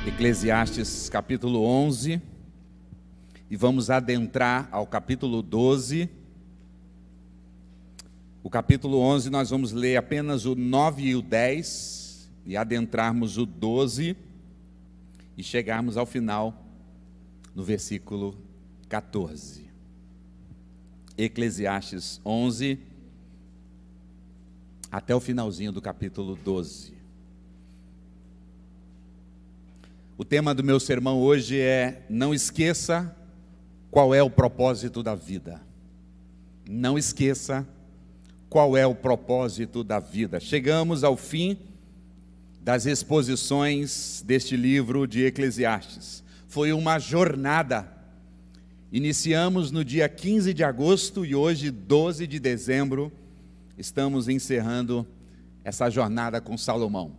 Eclesiastes capítulo 11, e vamos adentrar ao capítulo 12. O capítulo 11 nós vamos ler apenas o 9 e o 10, e adentrarmos o 12, e chegarmos ao final, no versículo 14. Eclesiastes 11, até o finalzinho do capítulo 12. O tema do meu sermão hoje é: não esqueça qual é o propósito da vida. Não esqueça qual é o propósito da vida. Chegamos ao fim das exposições deste livro de Eclesiastes. Foi uma jornada. Iniciamos no dia 15 de agosto e hoje, 12 de dezembro, estamos encerrando essa jornada com Salomão.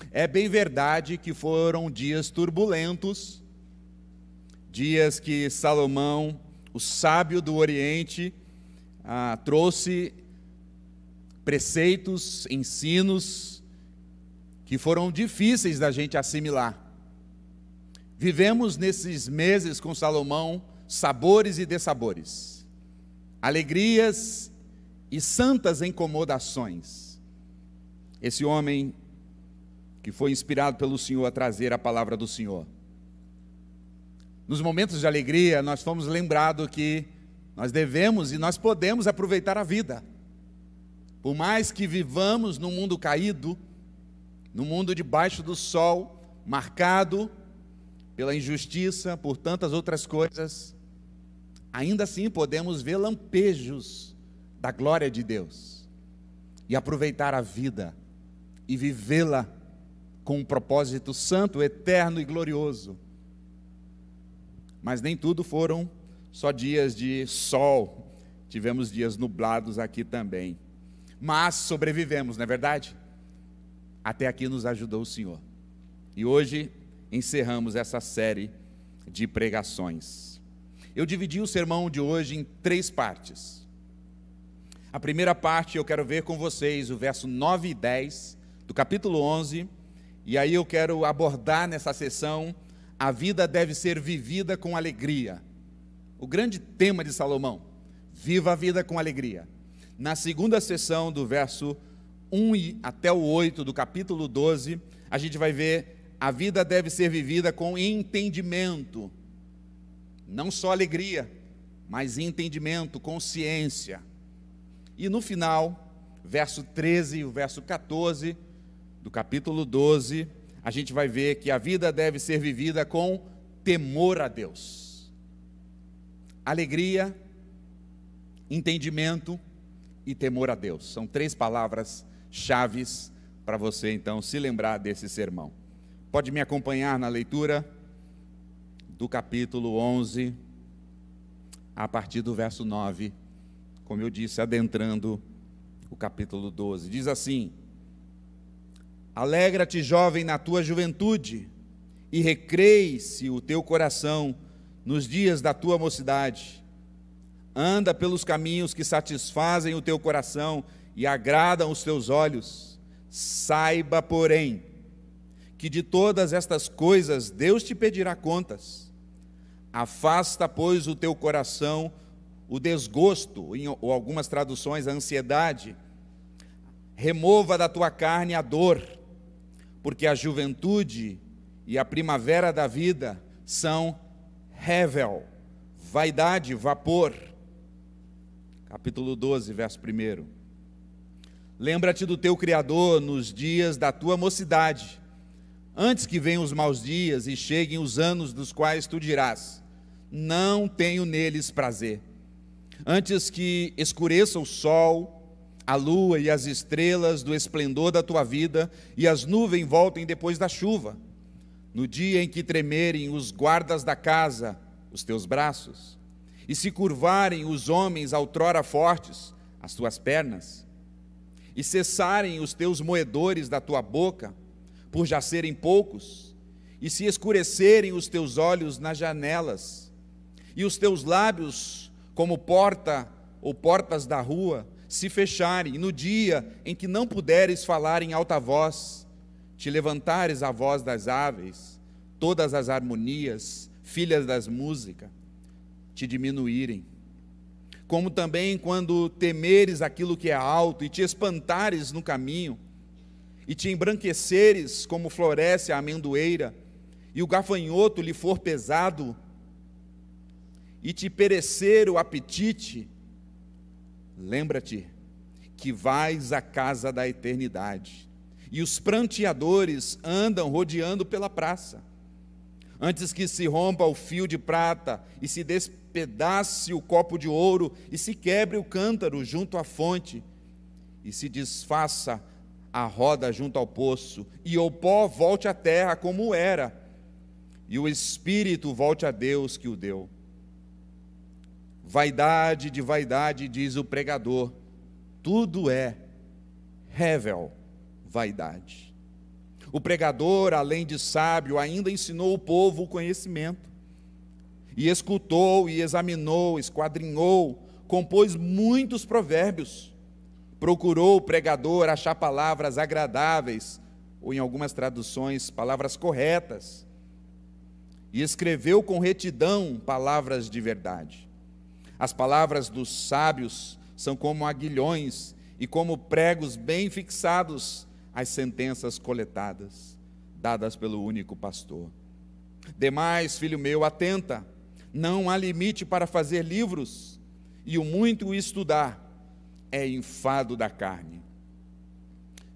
É bem verdade que foram dias turbulentos, dias que Salomão, o sábio do Oriente, trouxe preceitos, ensinos, que foram difíceis da gente assimilar. Vivemos nesses meses com Salomão sabores e dessabores, alegrias e santas incomodações. Esse homem que foi inspirado pelo Senhor a trazer a palavra do Senhor. Nos momentos de alegria, nós fomos lembrados que nós devemos e nós podemos aproveitar a vida. Por mais que vivamos num mundo caído, num mundo debaixo do sol, marcado pela injustiça, por tantas outras coisas, ainda assim podemos ver lampejos da glória de Deus e aproveitar a vida e vivê-la com um propósito santo, eterno e glorioso. Mas nem tudo foram só dias de sol, tivemos dias nublados aqui também. Mas sobrevivemos, não é verdade? Até aqui nos ajudou o Senhor. E hoje encerramos essa série de pregações. Eu dividi o sermão de hoje em 3 partes. A primeira parte eu quero ver com vocês o verso 9 e 10 do capítulo 11. E aí eu quero abordar nessa sessão: a vida deve ser vivida com alegria. O grande tema de Salomão: viva a vida com alegria. Na segunda sessão, do verso 1 até o 8 do capítulo 12, a gente vai ver: a vida deve ser vivida com entendimento. Não só alegria, mas entendimento, consciência. E no final, verso 13 e o verso 14 do capítulo 12, a gente vai ver que a vida deve ser vivida com temor a Deus. Alegria, entendimento e temor a Deus. São 3 palavras chaves para você então se lembrar desse sermão. Pode me acompanhar na leitura do capítulo 11, a partir do verso 9, como eu disse, adentrando o capítulo 12. Diz assim: alegra-te, jovem, na tua juventude, e recreie-se o teu coração nos dias da tua mocidade. Anda pelos caminhos que satisfazem o teu coração e agradam os teus olhos. Saiba, porém, que de todas estas coisas Deus te pedirá contas. Afasta, pois, o teu coração o desgosto, ou algumas traduções, a ansiedade. Remova da tua carne a dor, porque a juventude e a primavera da vida são revel, vaidade, vapor. Capítulo 12, verso 1. Lembra-te do teu Criador nos dias da tua mocidade, antes que venham os maus dias e cheguem os anos dos quais tu dirás: não tenho neles prazer. Antes que escureça o sol, a lua e as estrelas do esplendor da tua vida, e as nuvens voltem depois da chuva, no dia em que tremerem os guardas da casa, os teus braços, e se curvarem os homens outrora fortes, as tuas pernas, e cessarem os teus moedores da tua boca, por já serem poucos, e se escurecerem os teus olhos nas janelas, e os teus lábios, como porta ou portas da rua, se fecharem, no dia em que não puderes falar em alta voz, te levantares a voz das aves, todas as harmonias, filhas das músicas, te diminuírem. Como também quando temeres aquilo que é alto, e te espantares no caminho, e te embranqueceres como floresce a amendoeira, e o gafanhoto lhe for pesado, e te perecer o apetite, lembra-te que vais à casa da eternidade, e os pranteadores andam rodeando pela praça, antes que se rompa o fio de prata, e se despedace o copo de ouro, e se quebre o cântaro junto à fonte, e se desfaça a roda junto ao poço, e o pó volte à terra como era, e o espírito volte a Deus que o deu. Vaidade de vaidade, diz o pregador, tudo é rével vaidade. O pregador, além de sábio, ainda ensinou o povo o conhecimento, e escutou, e examinou, esquadrinhou, compôs muitos provérbios. Procurou o pregador achar palavras agradáveis, ou em algumas traduções, palavras corretas, e escreveu com retidão palavras de verdade. As palavras dos sábios são como aguilhões, e como pregos bem fixados as sentenças coletadas, dadas pelo único pastor. Demais, filho meu, atenta, não há limite para fazer livros, e o muito estudar é enfado da carne.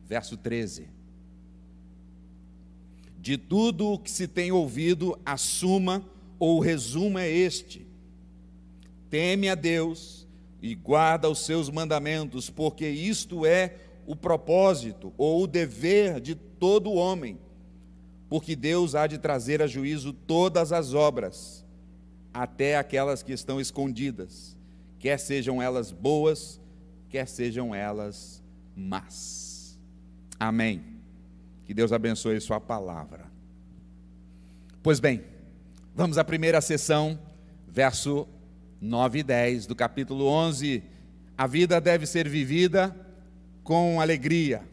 Verso 13. De tudo o que se tem ouvido, a suma ou o resumo é este: teme a Deus e guarda os seus mandamentos, porque isto é o propósito ou o dever de todo homem, porque Deus há de trazer a juízo todas as obras, até aquelas que estão escondidas, quer sejam elas boas, quer sejam elas más. Amém. Que Deus abençoe sua palavra. Pois bem, vamos à primeira sessão, verso 9 e 10 do capítulo 11. A vida deve ser vivida com alegria.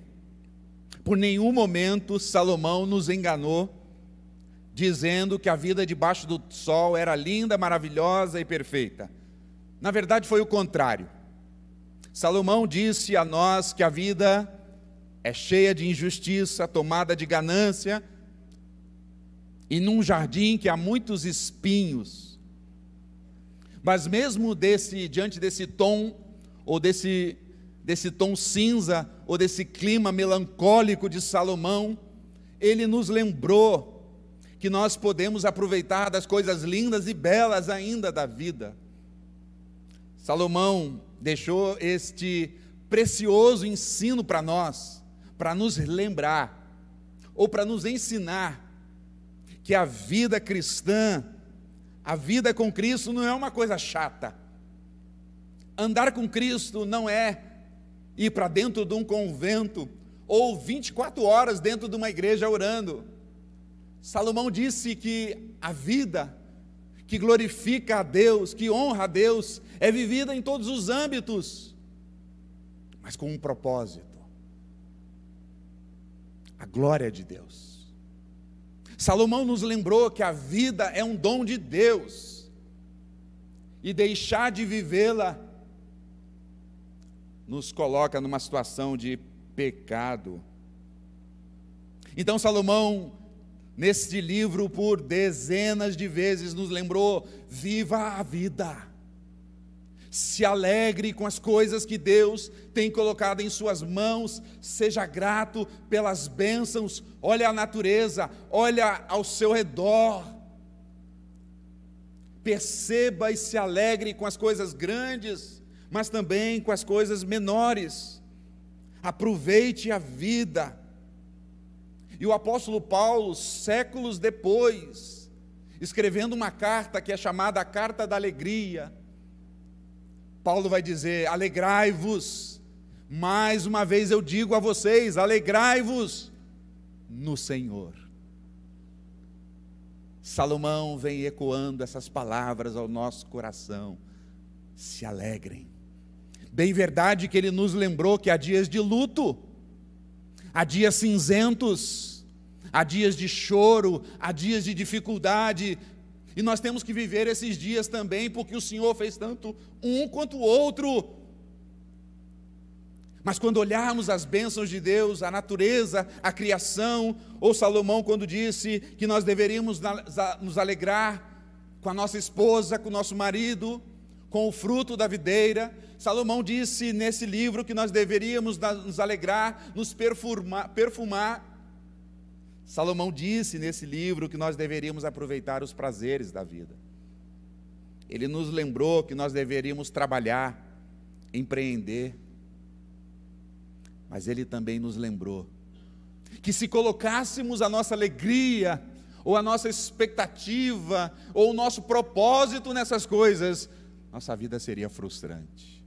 Por nenhum momento Salomão nos enganou, dizendo que a vida debaixo do sol era linda, maravilhosa e perfeita. Na verdade foi o contrário. Salomão disse a nós que a vida é cheia de injustiça, tomada de ganância, e num jardim que há muitos espinhos. Mas mesmo diante desse tom, ou desse tom cinza, ou desse clima melancólico de Salomão, ele nos lembrou que nós podemos aproveitar das coisas lindas e belas ainda da vida. Salomão deixou este precioso ensino para nós, para nos lembrar, ou para nos ensinar, que a vida cristã, a vida com Cristo não é uma coisa chata. Andar com Cristo não é ir para dentro de um convento, ou 24 horas dentro de uma igreja orando. Salomão disse que a vida que glorifica a Deus, que honra a Deus, é vivida em todos os âmbitos, mas com um propósito: a glória de Deus. Salomão nos lembrou que a vida é um dom de Deus, e deixar de vivê-la nos coloca numa situação de pecado. Então Salomão, neste livro, por dezenas de vezes nos lembrou: viva a vida, se alegre com as coisas que Deus tem colocado em suas mãos, seja grato pelas bênçãos, olha a natureza, olha ao seu redor, perceba e se alegre com as coisas grandes, mas também com as coisas menores. Aproveite a vida. E o apóstolo Paulo, séculos depois, escrevendo uma carta que é chamada a Carta da Alegria, Paulo vai dizer: alegrai-vos. Mais uma vez eu digo a vocês: alegrai-vos no Senhor. Salomão vem ecoando essas palavras ao nosso coração: se alegrem. Bem verdade que ele nos lembrou que há dias de luto, há dias cinzentos, há dias de choro, há dias de dificuldade, e nós temos que viver esses dias também, porque o Senhor fez tanto um quanto o outro. Mas quando olharmos as bênçãos de Deus, a natureza, a criação, ou Salomão quando disse que nós deveríamos nos alegrar com a nossa esposa, com o nosso marido, com o fruto da videira, Salomão disse nesse livro que nós deveríamos nos alegrar, nos perfumar. Salomão disse nesse livro que nós deveríamos aproveitar os prazeres da vida. Ele nos lembrou que nós deveríamos trabalhar, empreender. Mas ele também nos lembrou que se colocássemos a nossa alegria, ou a nossa expectativa, ou o nosso propósito nessas coisas, nossa vida seria frustrante.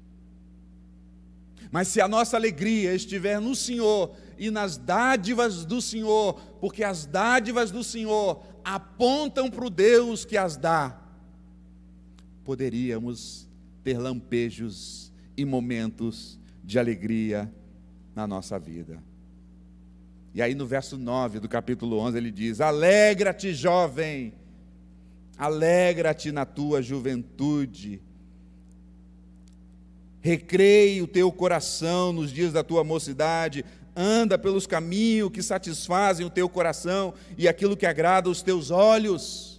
Mas se a nossa alegria estiver no Senhor e nas dádivas do Senhor, porque as dádivas do Senhor apontam para o Deus que as dá, poderíamos ter lampejos e momentos de alegria na nossa vida. E aí no verso 9 do capítulo 11 ele diz: alegra-te, jovem, alegra-te na tua juventude, recreie o teu coração nos dias da tua mocidade, anda pelos caminhos que satisfazem o teu coração e aquilo que agrada os teus olhos.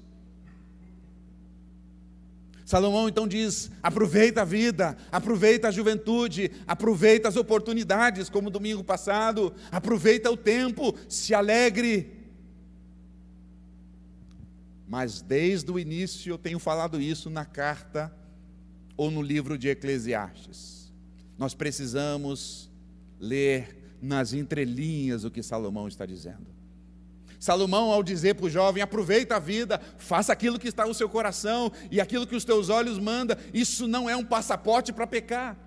Salomão então diz: aproveita a vida, aproveita a juventude, aproveita as oportunidades, como domingo passado, aproveita o tempo, se alegre. Mas desde o início eu tenho falado isso na carta ou no livro de Eclesiastes. Nós precisamos ler nas entrelinhas o que Salomão está dizendo. Salomão, ao dizer para o jovem: aproveita a vida, faça aquilo que está no seu coração e aquilo que os teus olhos mandam, isso não é um passaporte para pecar,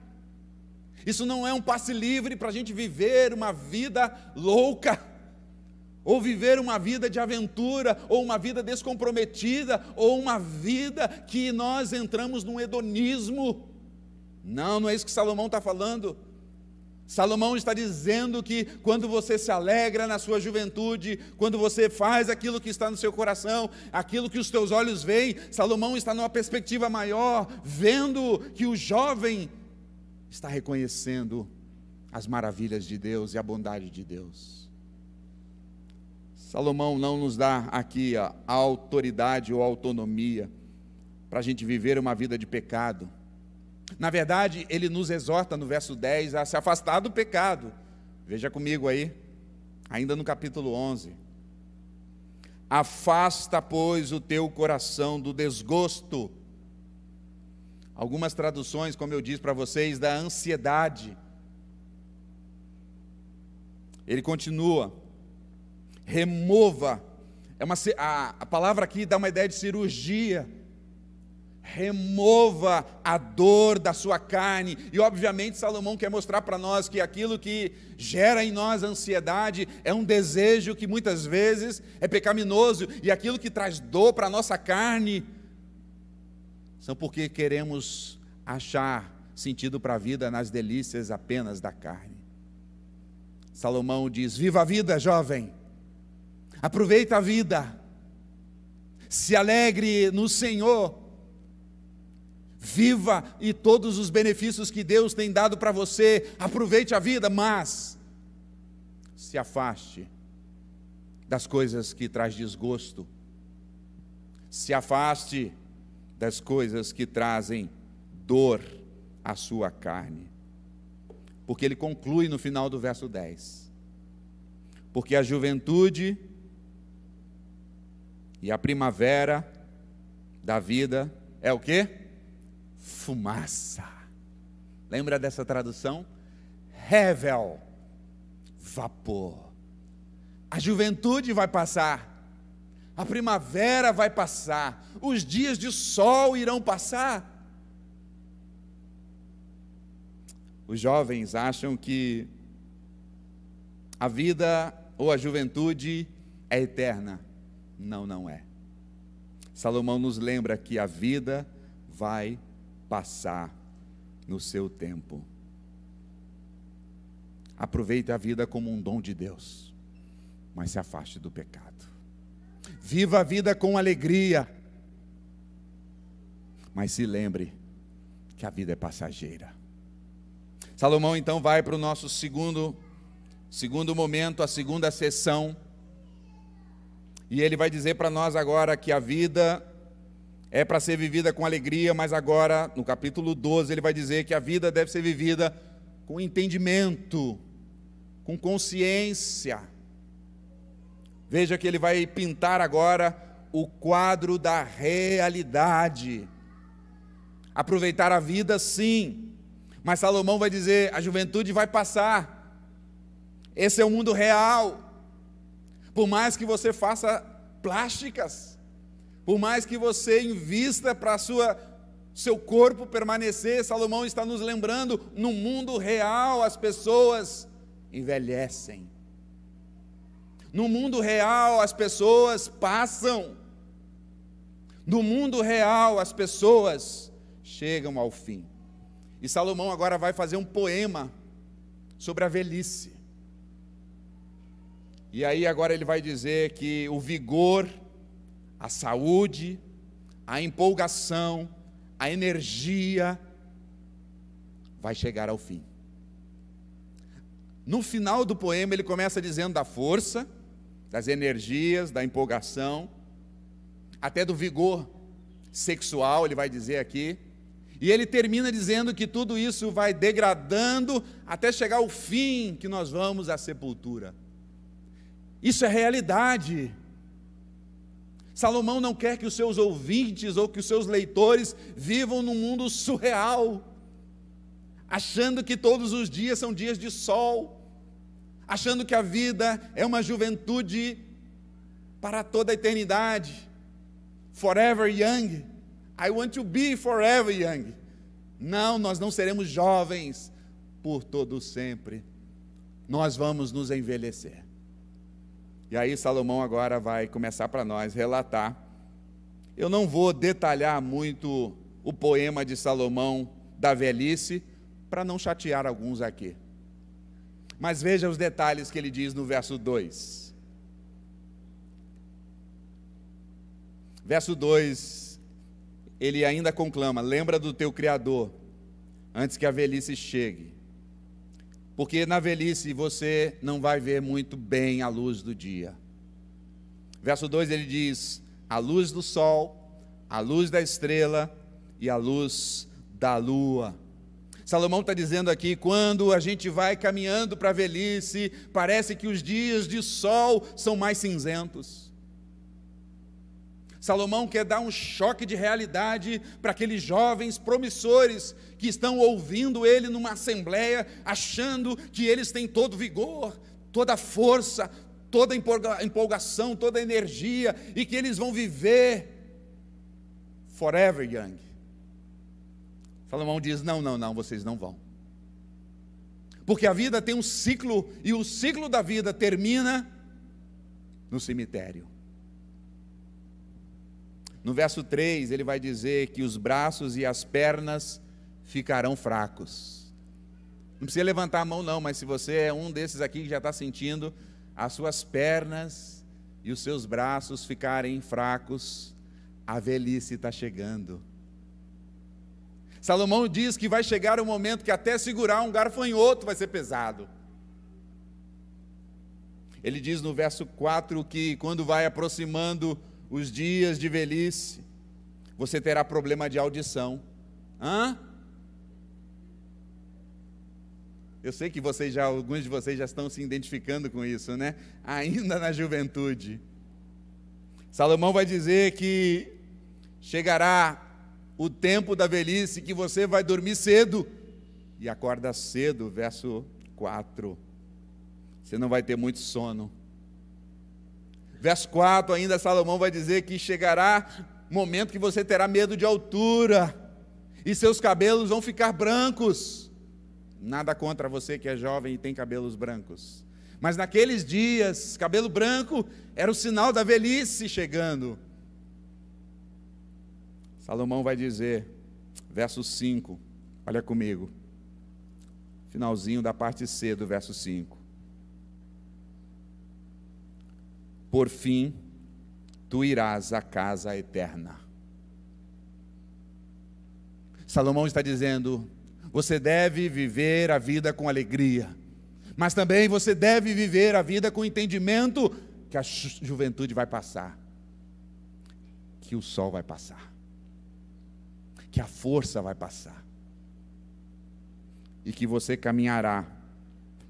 isso não é um passe livre para a gente viver uma vida louca, ou viver uma vida de aventura, ou uma vida descomprometida, ou uma vida que nós entramos num hedonismo. Não é isso que Salomão está falando. Salomão está dizendo que quando você se alegra na sua juventude, quando você faz aquilo que está no seu coração, aquilo que os teus olhos veem, Salomão está numa perspectiva maior, vendo que o jovem está reconhecendo as maravilhas de Deus e a bondade de Deus. Salomão não nos dá aqui a autoridade ou autonomia para a gente viver uma vida de pecado. Na verdade, ele nos exorta no verso 10 a se afastar do pecado. Veja comigo aí, ainda no capítulo 11. Afasta, pois, o teu coração do desgosto. Algumas traduções, como eu disse para vocês, da ansiedade. Ele continua: remova. A palavra aqui dá uma ideia de cirurgia. Remova a dor da sua carne. E obviamente Salomão quer mostrar para nós que aquilo que gera em nós ansiedade é um desejo que muitas vezes é pecaminoso, e aquilo que traz dor para a nossa carne são porque queremos achar sentido para a vida nas delícias apenas da carne. Salomão diz: viva a vida, jovem, aproveita a vida, se alegre no Senhor, viva e todos os benefícios que Deus tem dado para você, aproveite a vida, mas se afaste das coisas que traz desgosto, se afaste das coisas que trazem dor à sua carne, porque ele conclui no final do verso 10, porque a juventude e a primavera da vida é o quê? Fumaça. Lembra dessa tradução? Hevel, vapor. A juventude vai passar, a primavera vai passar, os dias de sol irão passar. Os jovens acham que a vida ou a juventude é eterna. Não, não é. Salomão nos lembra que a vida vai passar no seu tempo. Aproveite a vida como um dom de Deus, mas se afaste do pecado. Viva a vida com alegria, mas se lembre que a vida é passageira. Salomão então vai para o nosso segundo momento, a segunda sessão, e ele vai dizer para nós agora que a vida é para ser vivida com alegria, mas agora, no capítulo 12, ele vai dizer que a vida deve ser vivida com entendimento, com consciência. Veja que ele vai pintar agora o quadro da realidade. Aproveitar a vida, sim, mas Salomão vai dizer, a juventude vai passar. Esse é o mundo real. Por mais que você faça plásticas, por mais que você invista para seu corpo permanecer, Salomão está nos lembrando, no mundo real as pessoas envelhecem. No mundo real as pessoas passam. No mundo real as pessoas chegam ao fim. E Salomão agora vai fazer um poema sobre a velhice. E aí agora ele vai dizer que o vigor, a saúde, a empolgação, a energia vai chegar ao fim. No final do poema ele começa dizendo da força, das energias, da empolgação, até do vigor sexual, ele vai dizer aqui. E ele termina dizendo que tudo isso vai degradando até chegar ao fim, que nós vamos à sepultura. Isso é realidade. Salomão não quer que os seus ouvintes ou que os seus leitores vivam num mundo surreal, achando que todos os dias são dias de sol, achando que a vida é uma juventude para toda a eternidade. Forever young. I want to be forever young. Não, nós não seremos jovens por todo sempre. Nós vamos nos envelhecer. E aí Salomão agora vai começar para nós relatar. Eu não vou detalhar muito o poema de Salomão da velhice, para não chatear alguns aqui. Mas veja os detalhes que ele diz no verso 2. Verso 2, ele ainda conclama: lembra do teu Criador, antes que a velhice chegue. Porque na velhice você não vai ver muito bem a luz do dia. Verso 2 ele diz: a luz do sol, a luz da estrela e a luz da lua. Salomão está dizendo aqui, quando a gente vai caminhando para a velhice, parece que os dias de sol são mais cinzentos. Salomão quer dar um choque de realidade para aqueles jovens promissores que estão ouvindo ele numa assembleia, achando que eles têm todo vigor, toda força, toda empolgação, toda energia, e que eles vão viver forever young. Salomão diz: não, vocês não vão. Porque a vida tem um ciclo, e o ciclo da vida termina no cemitério. No verso 3, ele vai dizer que os braços e as pernas ficarão fracos. Não precisa levantar a mão não, mas se você é um desses aqui que já está sentindo as suas pernas e os seus braços ficarem fracos, a velhice está chegando. Salomão diz que vai chegar um momento que até segurar um gafanhoto vai ser pesado. Ele diz no verso 4 que quando vai aproximando os dias de velhice, você terá problema de audição. Eu sei que alguns de vocês já estão se identificando com isso, né? Ainda na juventude. Salomão vai dizer que chegará o tempo da velhice que você vai dormir cedo e acorda cedo, verso 4. Você não vai ter muito sono. Verso 4, ainda Salomão vai dizer que chegará momento que você terá medo de altura e seus cabelos vão ficar brancos. Nada contra você que é jovem e tem cabelos brancos, mas naqueles dias, cabelo branco era o sinal da velhice chegando. Salomão vai dizer, verso 5, olha comigo, finalzinho da parte C do verso 5. Por fim, tu irás à casa eterna. Salomão está dizendo, você deve viver a vida com alegria, mas também você deve viver a vida com entendimento que a juventude vai passar, que o sol vai passar, que a força vai passar, e que você caminhará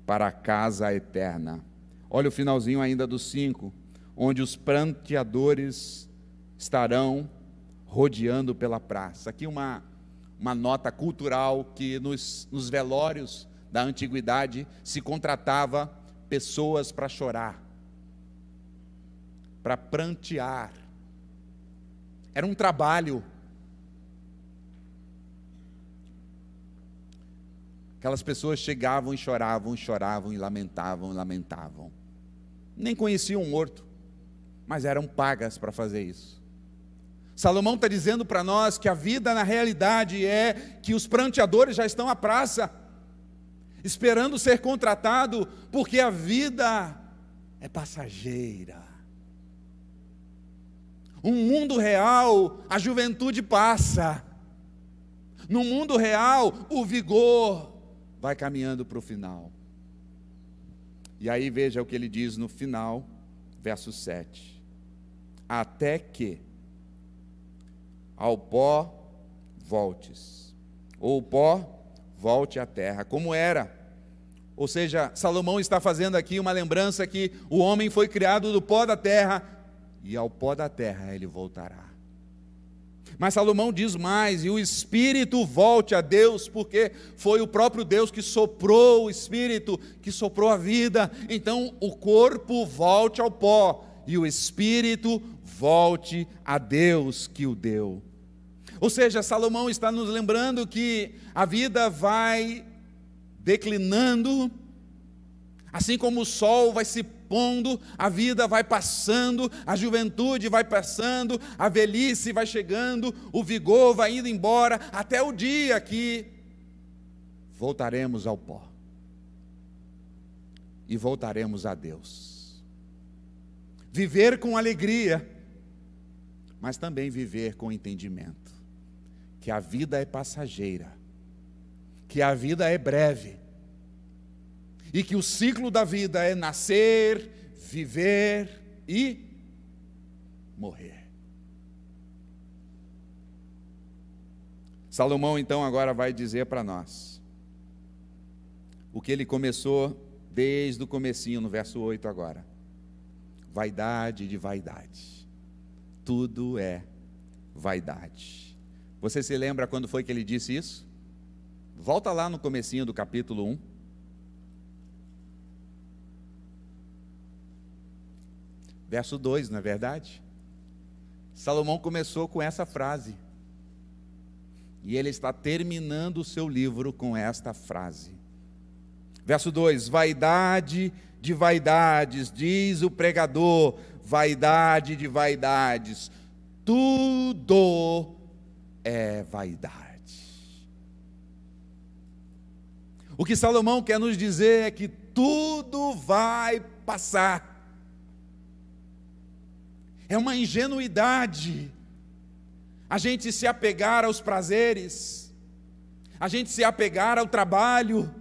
para a casa eterna. Olha o finalzinho ainda do 5, onde os pranteadores estarão rodeando pela praça. Aqui uma nota cultural que nos velórios da antiguidade se contratava pessoas para chorar, para prantear. Era um trabalho. Aquelas pessoas chegavam e choravam, choravam e lamentavam, lamentavam. Nem conheciam o morto, mas eram pagas para fazer isso. Salomão está dizendo para nós que a vida na realidade é que os pranteadores já estão à praça, esperando ser contratado, porque a vida é passageira. No mundo real, a juventude passa. No mundo real, o vigor vai caminhando para o final. E aí veja o que ele diz no final, verso 7. Até que ao pó voltes, ou o pó volte à terra, como era. Ou seja, Salomão está fazendo aqui uma lembrança que o homem foi criado do pó da terra, e ao pó da terra ele voltará. Mas Salomão diz mais, e o espírito volte a Deus, porque foi o próprio Deus que soprou o espírito, que soprou a vida. Então o corpo volte ao pó, e o espírito volte a Deus que o deu. Ou seja, Salomão está nos lembrando que a vida vai declinando, assim como o sol vai se pondo, a vida vai passando, a juventude vai passando, a velhice vai chegando, o vigor vai indo embora, até o dia que voltaremos ao pó e voltaremos a Deus. Viver com alegria, mas também viver com entendimento, que a vida é passageira, que a vida é breve, e que o ciclo da vida é nascer, viver e morrer. Salomão então agora vai dizer para nós o que ele começou desde o comecinho, no verso 8 agora. Vaidade de vaidade, tudo é vaidade. Você se lembra quando foi que ele disse isso? Volta lá no comecinho do capítulo 1. Verso 2, não é verdade? Salomão começou com essa frase. E ele está terminando o seu livro com esta frase. Verso 2: vaidade de vaidades, diz o pregador, vaidade de vaidades, tudo é vaidade. O que Salomão quer nos dizer é que tudo vai passar. É uma ingenuidade a gente se apegar aos prazeres, a gente se apegar ao trabalho,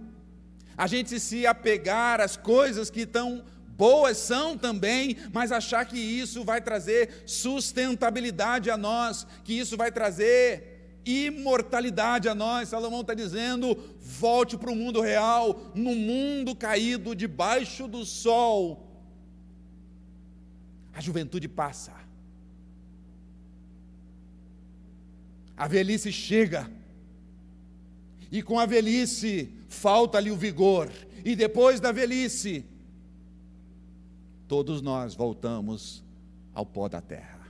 a gente se apegar às coisas que tão boas são também, mas achar que isso vai trazer sustentabilidade a nós, que isso vai trazer imortalidade a nós. Salomão está dizendo, volte para o mundo real, no mundo caído debaixo do sol. A juventude passa, a velhice chega, e com a velhice falta-lhe o vigor, e depois da velhice, todos nós voltamos ao pó da terra.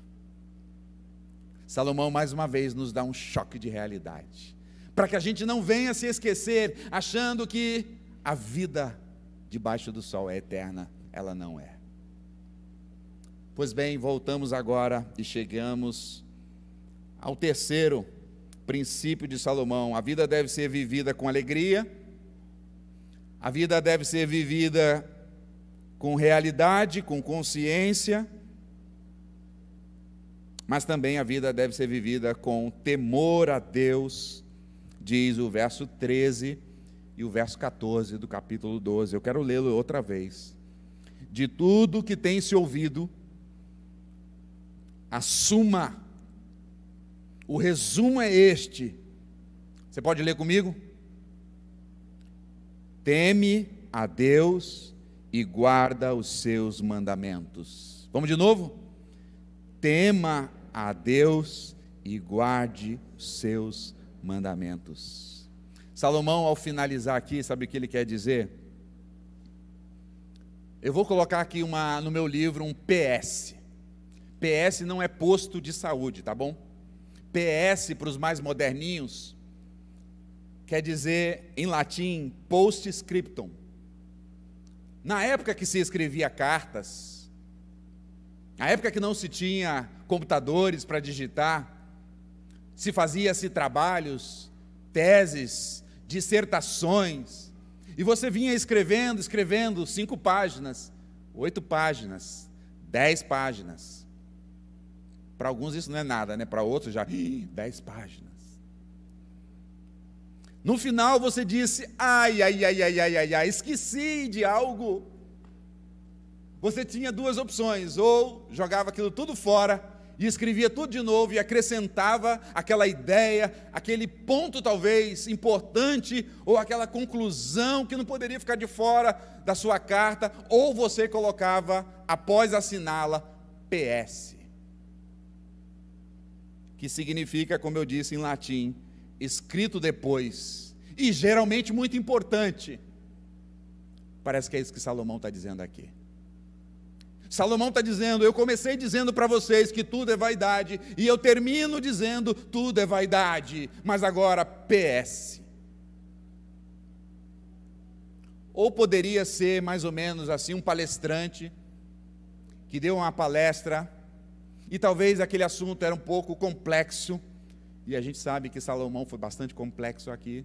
Salomão mais uma vez nos dá um choque de realidade, para que a gente não venha se esquecer, achando que a vida debaixo do sol é eterna. Ela não é. Pois bem, voltamos agora e chegamos ao terceiro princípio de Salomão. A vida deve ser vivida com alegria, a vida deve ser vivida com realidade, com consciência, mas também a vida deve ser vivida com temor a Deus, diz o verso 13 e o verso 14 do capítulo 12. Eu quero lê-lo outra vez. De tudo que tem se ouvido, assuma. O resumo é este. Você pode ler comigo? Teme a Deus e guarda os seus mandamentos. Vamos de novo? Tema a Deus e guarde os seus mandamentos. Salomão, ao finalizar aqui, sabe o que ele quer dizer? Eu vou colocar aqui no meu livro um PS. PS não é posto de saúde, tá bom? PS, para os mais moderninhos, quer dizer, em latim, post-scriptum. Na época que se escrevia cartas, na época que não se tinha computadores para digitar, se fazia-se trabalhos, teses, dissertações, e você vinha escrevendo 5 páginas, 8 páginas, 10 páginas. Para alguns isso não é nada, né? Para outros já, 10 páginas. No final você disse, ai, esqueci de algo. Você tinha 2 opções, ou jogava aquilo tudo fora, e escrevia tudo de novo, e acrescentava aquela ideia, aquele ponto talvez importante, ou aquela conclusão que não poderia ficar de fora da sua carta, ou você colocava, após assiná-la, PS. Que significa, como eu disse em latim, escrito depois, e geralmente muito importante. Parece que é isso que Salomão está dizendo aqui. Salomão está dizendo, eu comecei dizendo para vocês que tudo é vaidade, e eu termino dizendo, tudo é vaidade, mas agora PS. Ou poderia ser mais ou menos assim, um palestrante, que deu uma palestra, e talvez aquele assunto era um pouco complexo, e a gente sabe que Salomão foi bastante complexo aqui.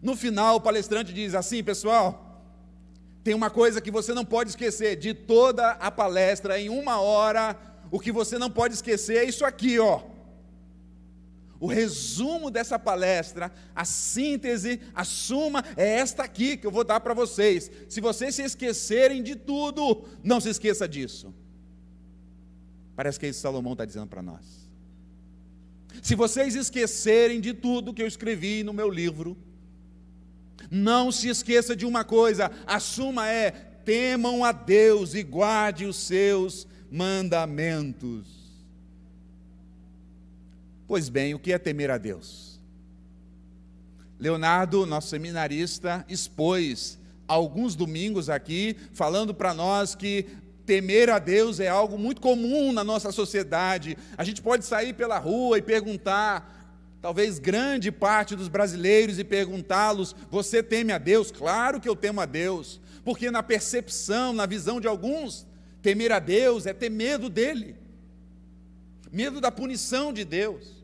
No final, o palestrante diz assim, pessoal, tem uma coisa que você não pode esquecer, de toda a palestra, em 1 hora, o que você não pode esquecer é isso aqui, ó. O resumo dessa palestra, a síntese, a suma, é esta aqui que eu vou dar para vocês. Se vocês se esquecerem de tudo, não se esqueça disso. Parece que é isso que Salomão está dizendo para nós. Se vocês esquecerem de tudo que eu escrevi no meu livro, não se esqueça de uma coisa, a suma é, temam a Deus e guarde os seus mandamentos. Pois bem, o que é temer a Deus? Leonardo, nosso seminarista, expôs alguns domingos aqui, falando para nós que temer a Deus é algo muito comum na nossa sociedade. A gente pode sair pela rua e perguntar, talvez grande parte dos brasileiros, e perguntá-los, você teme a Deus? Claro que eu temo a Deus, porque na percepção, na visão de alguns, temer a Deus é ter medo dele, medo da punição de Deus.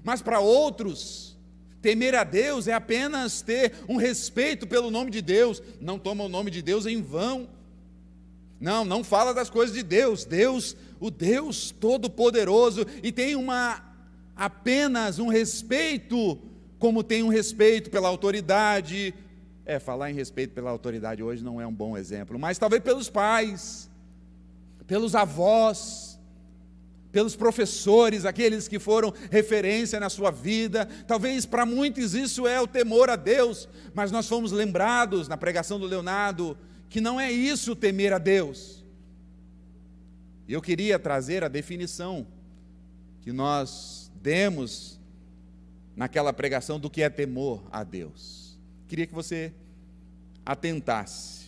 Mas para outros, temer a Deus é apenas ter um respeito pelo nome de Deus. Não toma o nome de Deus em vão. Não fala das coisas de Deus. Deus, o Deus Todo-Poderoso, e tem apenas um respeito, como tem um respeito pela autoridade. Falar em respeito pela autoridade hoje não é um bom exemplo, mas talvez pelos pais, pelos avós, pelos professores, aqueles que foram referência na sua vida. Talvez para muitos isso é o temor a Deus, mas nós fomos lembrados na pregação do Leonardo que não é isso temer a Deus. Eu queria trazer a definição que nós demos naquela pregação do que é temor a Deus. Queria que você atentasse.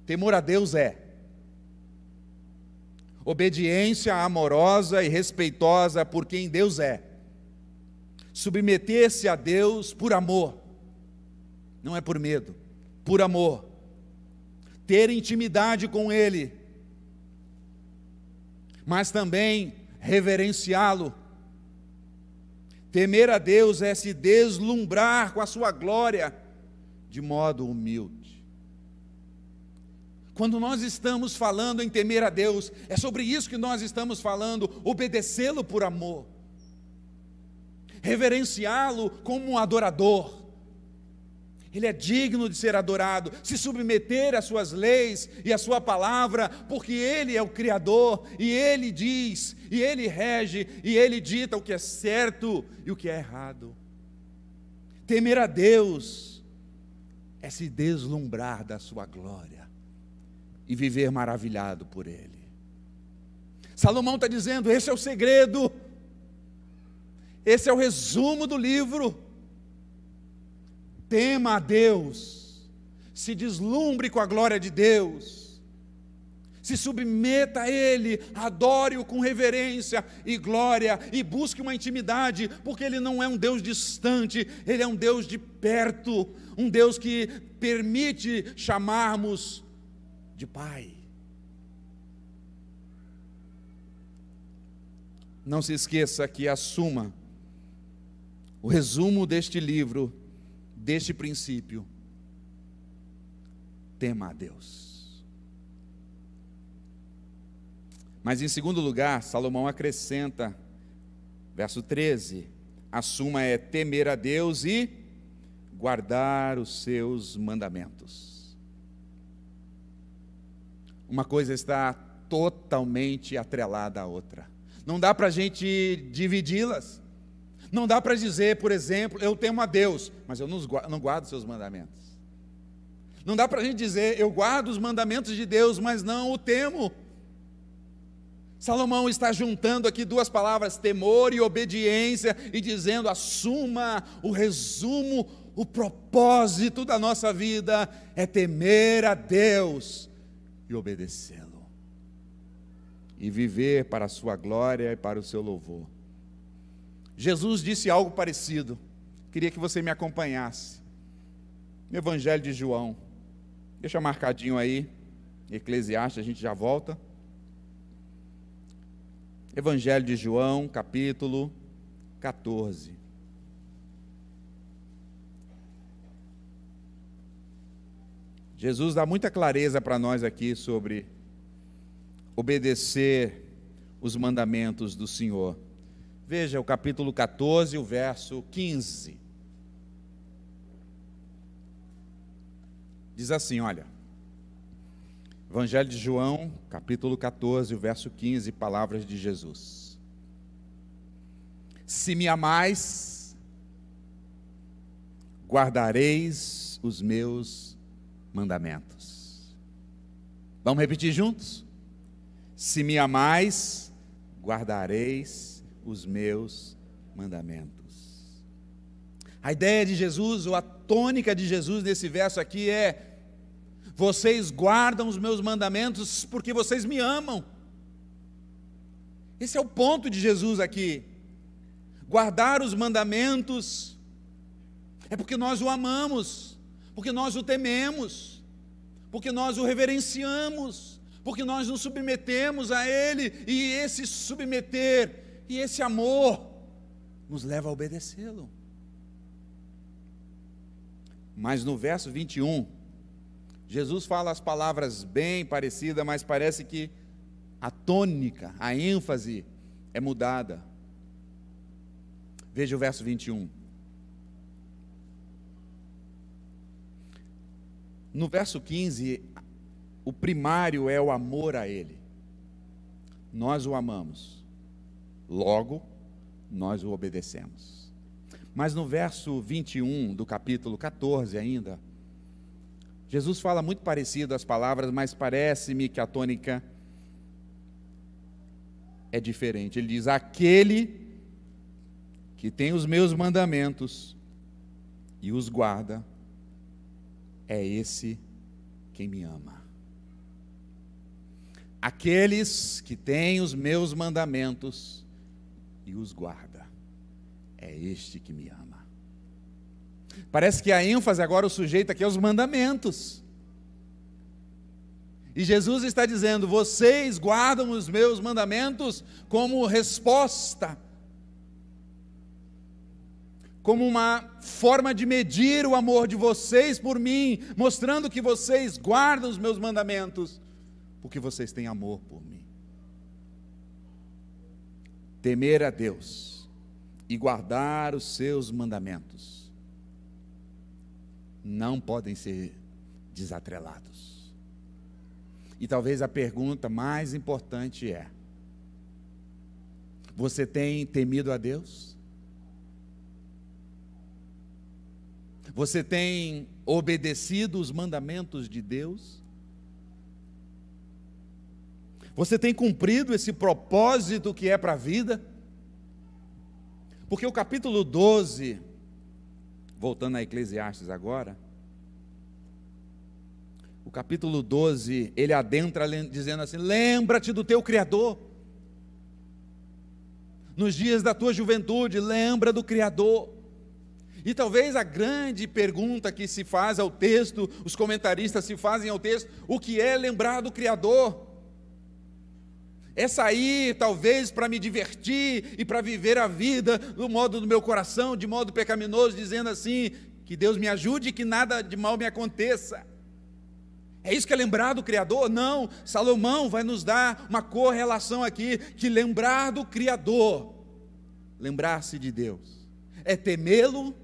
Temor a Deus é obediência amorosa e respeitosa por quem Deus é. Submeter-se a Deus por amor, não é por medo, por amor. Ter intimidade com Ele, mas também reverenciá-lo, Temer a Deus é se deslumbrar com a sua glória de modo humilde. Quando nós estamos falando em temer a Deus, é sobre isso que nós estamos falando, obedecê-lo por amor, reverenciá-lo como um adorador. Ele é digno de ser adorado, se submeter às suas leis e à sua palavra, porque Ele é o Criador, e Ele diz, e Ele rege, e Ele dita o que é certo e o que é errado. Temer a Deus é se deslumbrar da sua glória e viver maravilhado por Ele. Salomão está dizendo, esse é o segredo, esse é o resumo do livro. Tema a Deus, se deslumbre com a glória de Deus, se submeta a Ele, adore-o com reverência e glória, e busque uma intimidade, porque Ele não é um Deus distante, Ele é um Deus de perto, um Deus que permite chamarmos de Pai. Não se esqueça que assuma o resumo deste livro, deste princípio: tema a Deus. Mas em segundo lugar, Salomão acrescenta, verso 13, a suma é temer a Deus e guardar os seus mandamentos. Uma coisa está totalmente atrelada à outra, não dá para a gente dividi-las. Não dá para dizer, por exemplo, eu temo a Deus, mas eu não guardo os seus mandamentos. Não dá para a gente dizer, eu guardo os mandamentos de Deus, mas não o temo. Salomão está juntando aqui duas palavras, temor e obediência, e dizendo, assuma o resumo, o propósito da nossa vida é temer a Deus e obedecê-lo, e viver para a sua glória e para o seu louvor. Jesus disse algo parecido, queria que você me acompanhasse, no Evangelho de João, deixa marcadinho aí, Eclesiastes, a gente já volta. Evangelho de João, capítulo 14. Jesus dá muita clareza para nós aqui sobre obedecer os mandamentos do Senhor. Veja o capítulo 14, o verso 15. Diz assim, olha, Evangelho de João, capítulo 14, o verso 15, palavras de Jesus. Se me amais, guardareis os meus mandamentos. Vamos repetir juntos? Se me amais, guardareis os meus mandamentos. A ideia de Jesus, ou a tônica de Jesus nesse verso aqui é: vocês guardam os meus mandamentos porque vocês me amam. Esse é o ponto de Jesus aqui. Guardar os mandamentos é porque nós o amamos, porque nós o tememos, porque nós o reverenciamos, porque nós nos submetemos a Ele, e esse submeter e esse amor nos leva a obedecê-lo. Mas no verso 21, Jesus fala as palavras bem parecidas, mas parece que a tônica, a ênfase é mudada. Veja o verso 21. No verso 15, o primário é o amor a Ele. Nós o amamos, logo nós o obedecemos. Mas no verso 21 do capítulo 14 ainda, Jesus fala muito parecido as palavras, mas parece-me que a tônica é diferente. Ele diz: aquele que tem os meus mandamentos e os guarda, é esse quem me ama. Aqueles que têm os meus mandamentos e os guarda, é este que me ama. Parece que a ênfase agora, o sujeito aqui é os mandamentos. E Jesus está dizendo: vocês guardam os meus mandamentos como resposta como uma forma de medir o amor de vocês por mim, mostrando que vocês guardam os meus mandamentos, porque vocês têm amor por mim. Temer a Deus e guardar os seus mandamentos não podem ser desatrelados. E talvez a pergunta mais importante é: você tem temido a Deus? Você tem obedecido os mandamentos de Deus? Você tem cumprido esse propósito que é para a vida? Porque o capítulo 12, voltando a Eclesiastes agora, o capítulo 12, ele adentra dizendo assim: lembra-te do teu Criador. Nos dias da tua juventude, lembra do Criador. E talvez a grande pergunta que se faz ao texto, os comentaristas se fazem ao texto: o que é lembrar do Criador? É sair talvez para me divertir e para viver a vida do modo do meu coração, de modo pecaminoso, dizendo assim: que Deus me ajude e que nada de mal me aconteça. É isso que é lembrar do Criador? Não, Salomão vai nos dar uma correlação aqui, que lembrar do Criador, lembrar-se de Deus, é temê-lo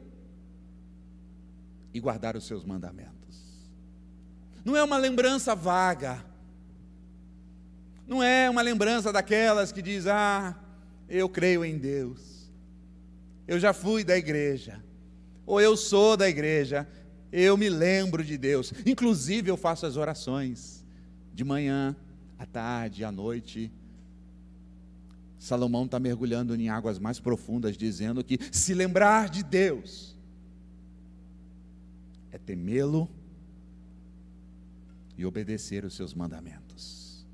e guardar os seus mandamentos. Não é uma lembrança vaga, não é uma lembrança daquelas que diz: ah, eu creio em Deus, eu já fui da igreja, ou eu sou da igreja, eu me lembro de Deus. Inclusive eu faço as orações de manhã, à tarde, à noite. Salomão está mergulhando em águas mais profundas, dizendo que se lembrar de Deus é temê-lo e obedecer os seus mandamentos.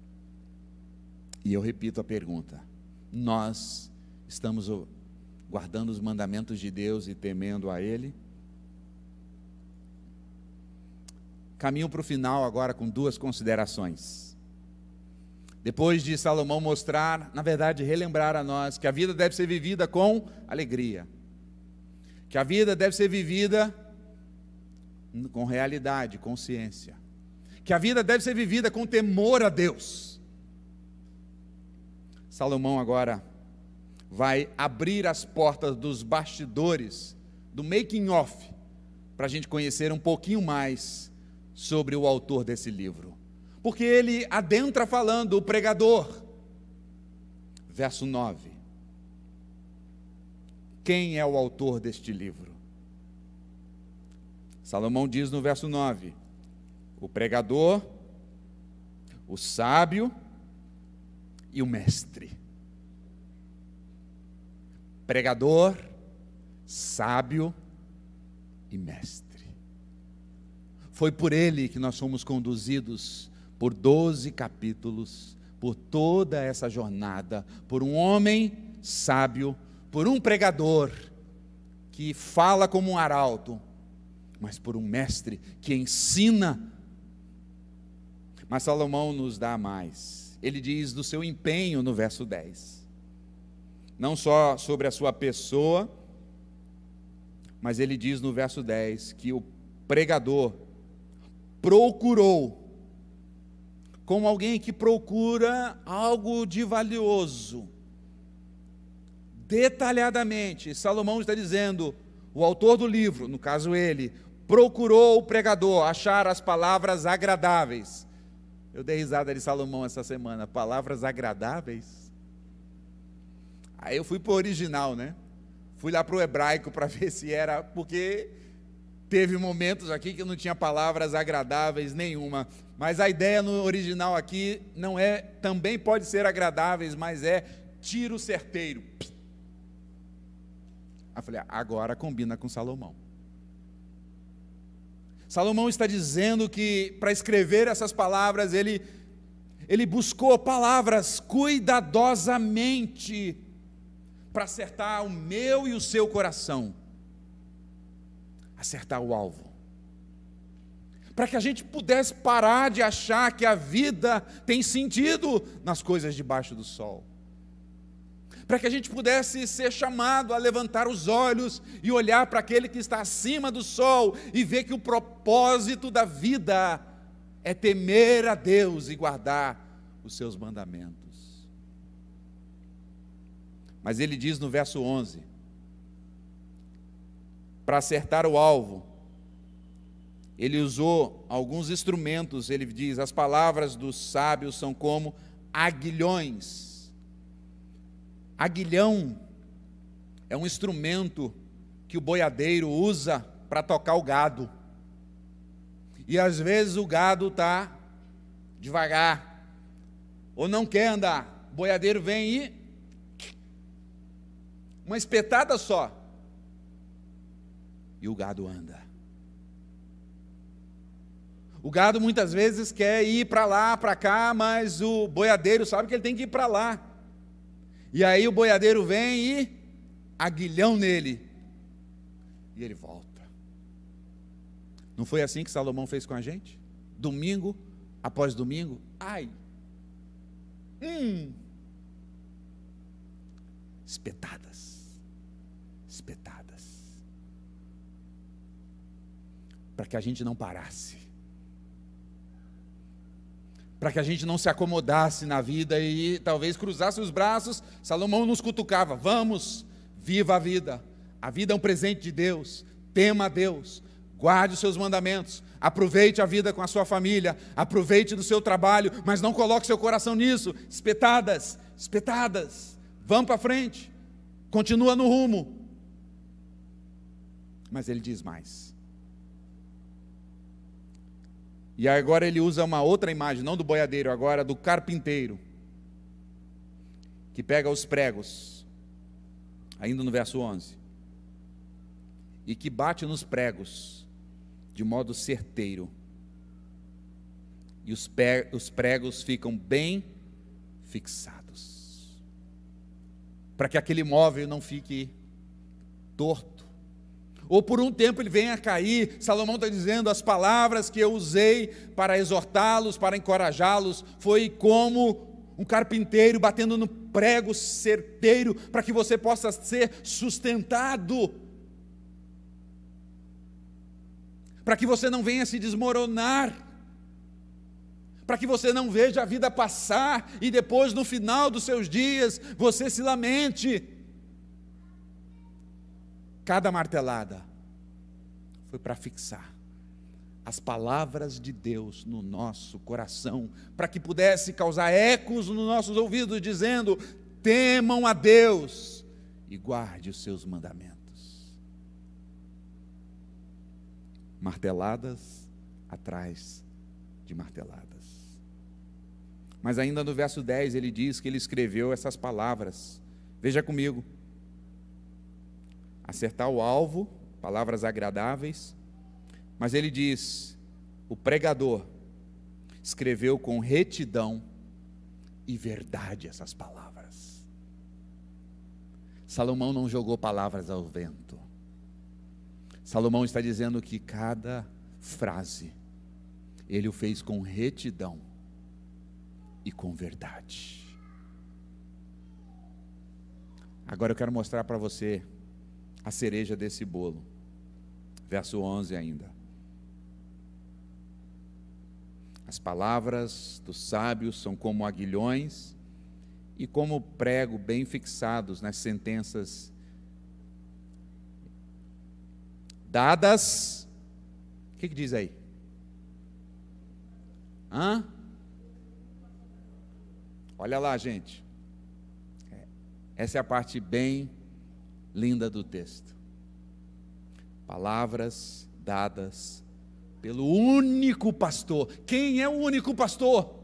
E eu repito a pergunta: nós estamos guardando os mandamentos de Deus e temendo a Ele? Caminho para o final agora com duas considerações. Depois de Salomão mostrar, na verdade relembrar a nós, que a vida deve ser vivida com alegria, que a vida deve ser vivida com realidade, consciência, que a vida deve ser vivida com temor a Deus. Salomão agora vai abrir as portas dos bastidores, do making of, para a gente conhecer um pouquinho mais sobre o autor desse livro, porque ele adentra falando o pregador. Verso 9: quem é o autor deste livro? Salomão diz no verso 9: o pregador, o sábio e o mestre. Pregador, sábio e mestre. Foi por ele que nós fomos conduzidos por 12 capítulos, por toda essa jornada, por um homem sábio, por um pregador que fala como um arauto, mas por um mestre que ensina. Mas Salomão nos dá mais. Ele diz do seu empenho no verso 10. Não só sobre a sua pessoa, mas ele diz no verso 10 que o pregador procurou, como alguém que procura algo de valioso, detalhadamente. Salomão está dizendo, o autor do livro, no caso ele, procurou o pregador achar as palavras agradáveis. Eu dei risada de Salomão essa semana: palavras agradáveis. Aí eu fui para o original, né? Fui lá para o hebraico para ver se era, porque teve momentos aqui que não tinha palavras agradáveis nenhuma, mas a ideia no original aqui não é, também pode ser agradáveis, mas é tiro certeiro. Aí eu falei: agora combina com Salomão. Salomão está dizendo que para escrever essas palavras ele buscou palavras cuidadosamente para acertar o meu e o seu coração, acertar o alvo, para que a gente pudesse parar de achar que a vida tem sentido nas coisas debaixo do sol, para que a gente pudesse ser chamado a levantar os olhos e olhar para aquele que está acima do sol e ver que o propósito da vida é temer a Deus e guardar os seus mandamentos. Mas ele diz no verso 11, para acertar o alvo, ele usou alguns instrumentos. Ele diz: as palavras dos sábios são como aguilhões. Aguilhão é um instrumento que o boiadeiro usa para tocar o gado. E às vezes o gado está devagar, ou não quer andar. O boiadeiro vem e uma espetada só, e o gado anda. O gado muitas vezes quer ir para lá, para cá, mas o boiadeiro sabe que ele tem que ir para lá. E aí o boiadeiro vem e aguilhão nele, e ele volta. Não foi assim que Salomão fez com a gente? Domingo após domingo, espetadas, para que a gente não parasse, para que a gente não se acomodasse na vida e talvez cruzasse os braços. Salomão nos cutucava: vamos, viva a vida é um presente de Deus, tema a Deus, guarde os seus mandamentos, aproveite a vida com a sua família, aproveite do seu trabalho, mas não coloque seu coração nisso. Espetadas, vamos para frente, continua no rumo. Mas ele diz mais. E agora ele usa uma outra imagem, não do boiadeiro, agora do carpinteiro, que pega os pregos, ainda no verso 11, e que bate nos pregos de modo certeiro, e os pregos ficam bem fixados, para que aquele móvel não fique torto, ou por um tempo ele venha a cair. Salomão está dizendo: as palavras que eu usei para exortá-los, para encorajá-los, foi como um carpinteiro batendo no prego certeiro, para que você possa ser sustentado, para que você não venha se desmoronar, para que você não veja a vida passar e depois, no final dos seus dias, você se lamente. Cada martelada foi para fixar as palavras de Deus no nosso coração, para que pudesse causar ecos nos nossos ouvidos, dizendo: temam a Deus e guarde os seus mandamentos. Marteladas atrás de marteladas. Mas ainda no verso 10 ele diz que ele escreveu essas palavras. Veja comigo: acertar o alvo, palavras agradáveis, mas ele diz: o pregador escreveu com retidão e verdade essas palavras. Salomão não jogou palavras ao vento. Salomão está dizendo que cada frase ele o fez com retidão e com verdade. Agora eu quero mostrar para você a cereja desse bolo. Verso 11 ainda. As palavras dos sábios são como aguilhões e como prego bem fixados nas sentenças dadas. O que diz aí? Olha lá, gente. Essa é a parte bem linda do texto. Palavras dadas pelo único pastor. Quem é o único pastor?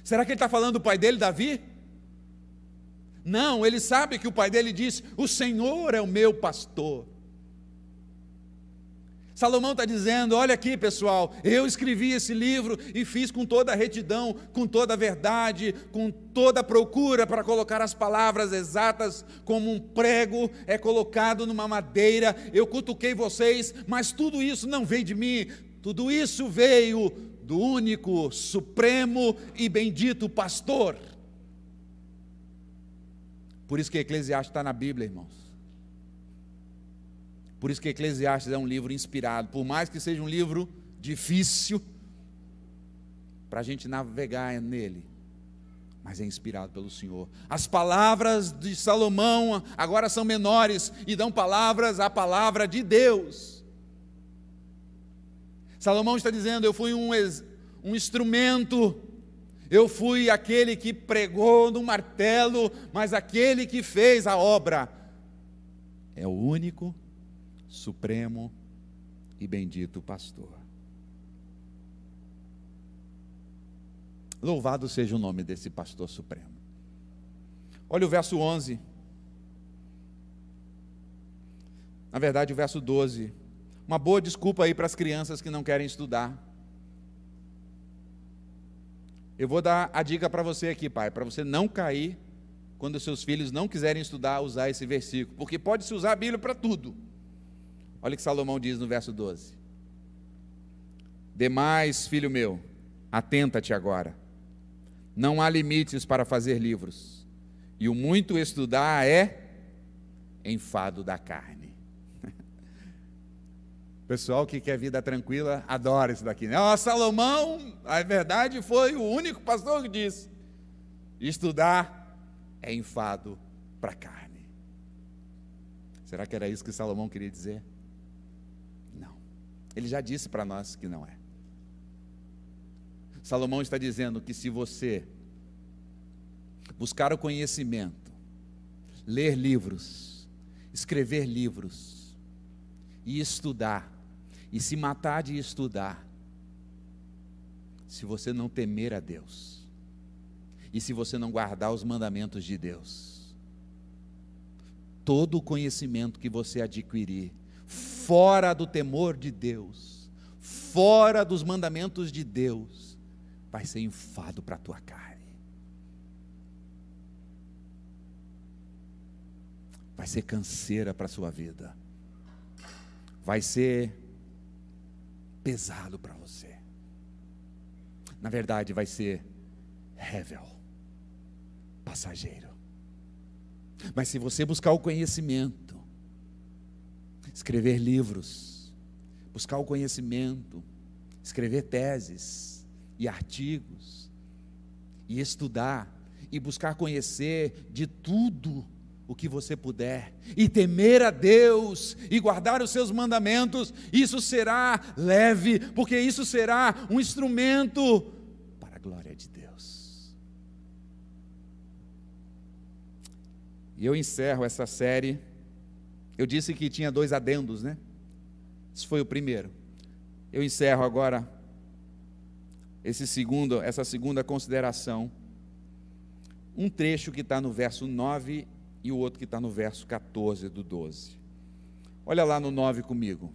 Será que ele está falando do pai dele, Davi? Não, ele sabe que o pai dele disse: o Senhor é o meu pastor. Salomão está dizendo: olha aqui, pessoal, eu escrevi esse livro e fiz com toda a retidão, com toda a verdade, com toda a procura para colocar as palavras exatas, como um prego é colocado numa madeira. Eu cutuquei vocês, mas tudo isso não veio de mim, tudo isso veio do único, supremo e bendito pastor. Por isso que Eclesiastes está na Bíblia, irmãos. Por isso que Eclesiastes é um livro inspirado, por mais que seja um livro difícil, para a gente navegar nele, mas é inspirado pelo Senhor. As palavras de Salomão agora são menores e dão palavras à palavra de Deus. Salomão está dizendo: eu fui um instrumento, eu fui aquele que pregou no martelo, mas aquele que fez a obra é o único, supremo e bendito pastor. Louvado seja o nome desse pastor supremo. Olha o verso 11. Na verdade, o verso 12. Uma boa desculpa aí para as crianças que não querem estudar. Eu vou dar a dica para você aqui, pai, para você não cair quando os seus filhos não quiserem estudar, usar esse versículo, porque pode-se usar a Bíblia para tudo. Olha o que Salomão diz no verso 12. Demais, filho meu, atenta-te agora. Não há limites para fazer livros, e o muito estudar é enfado da carne. Pessoal que quer vida tranquila adora isso daqui, né? Salomão, a verdade, foi o único pastor que disse: estudar é enfado para a carne. Será que era isso que Salomão queria dizer? Não, ele já disse para nós que não é. Salomão está dizendo que se você buscar o conhecimento, ler livros, escrever livros e estudar, e se matar de estudar, se você não temer a Deus, e se você não guardar os mandamentos de Deus, todo o conhecimento que você adquirir, fora do temor de Deus, fora dos mandamentos de Deus, vai ser enfado para a tua carne. Vai ser canseira para a sua vida. Vai ser pesado para você. Na verdade, vai ser rével, passageiro. Mas se você buscar o conhecimento, escrever livros, buscar o conhecimento, escrever teses e artigos, e estudar, e buscar conhecer de tudo o que você puder, e temer a Deus, e guardar os seus mandamentos, isso será leve, porque isso será um instrumento para a glória de Deus. E eu encerro essa série. Eu disse que tinha 2 adendos, né? Esse foi o primeiro. Eu encerro agora essa segunda consideração, um trecho que está no verso 9 e o outro que está no verso 14 do 12. Olha lá no 9 comigo.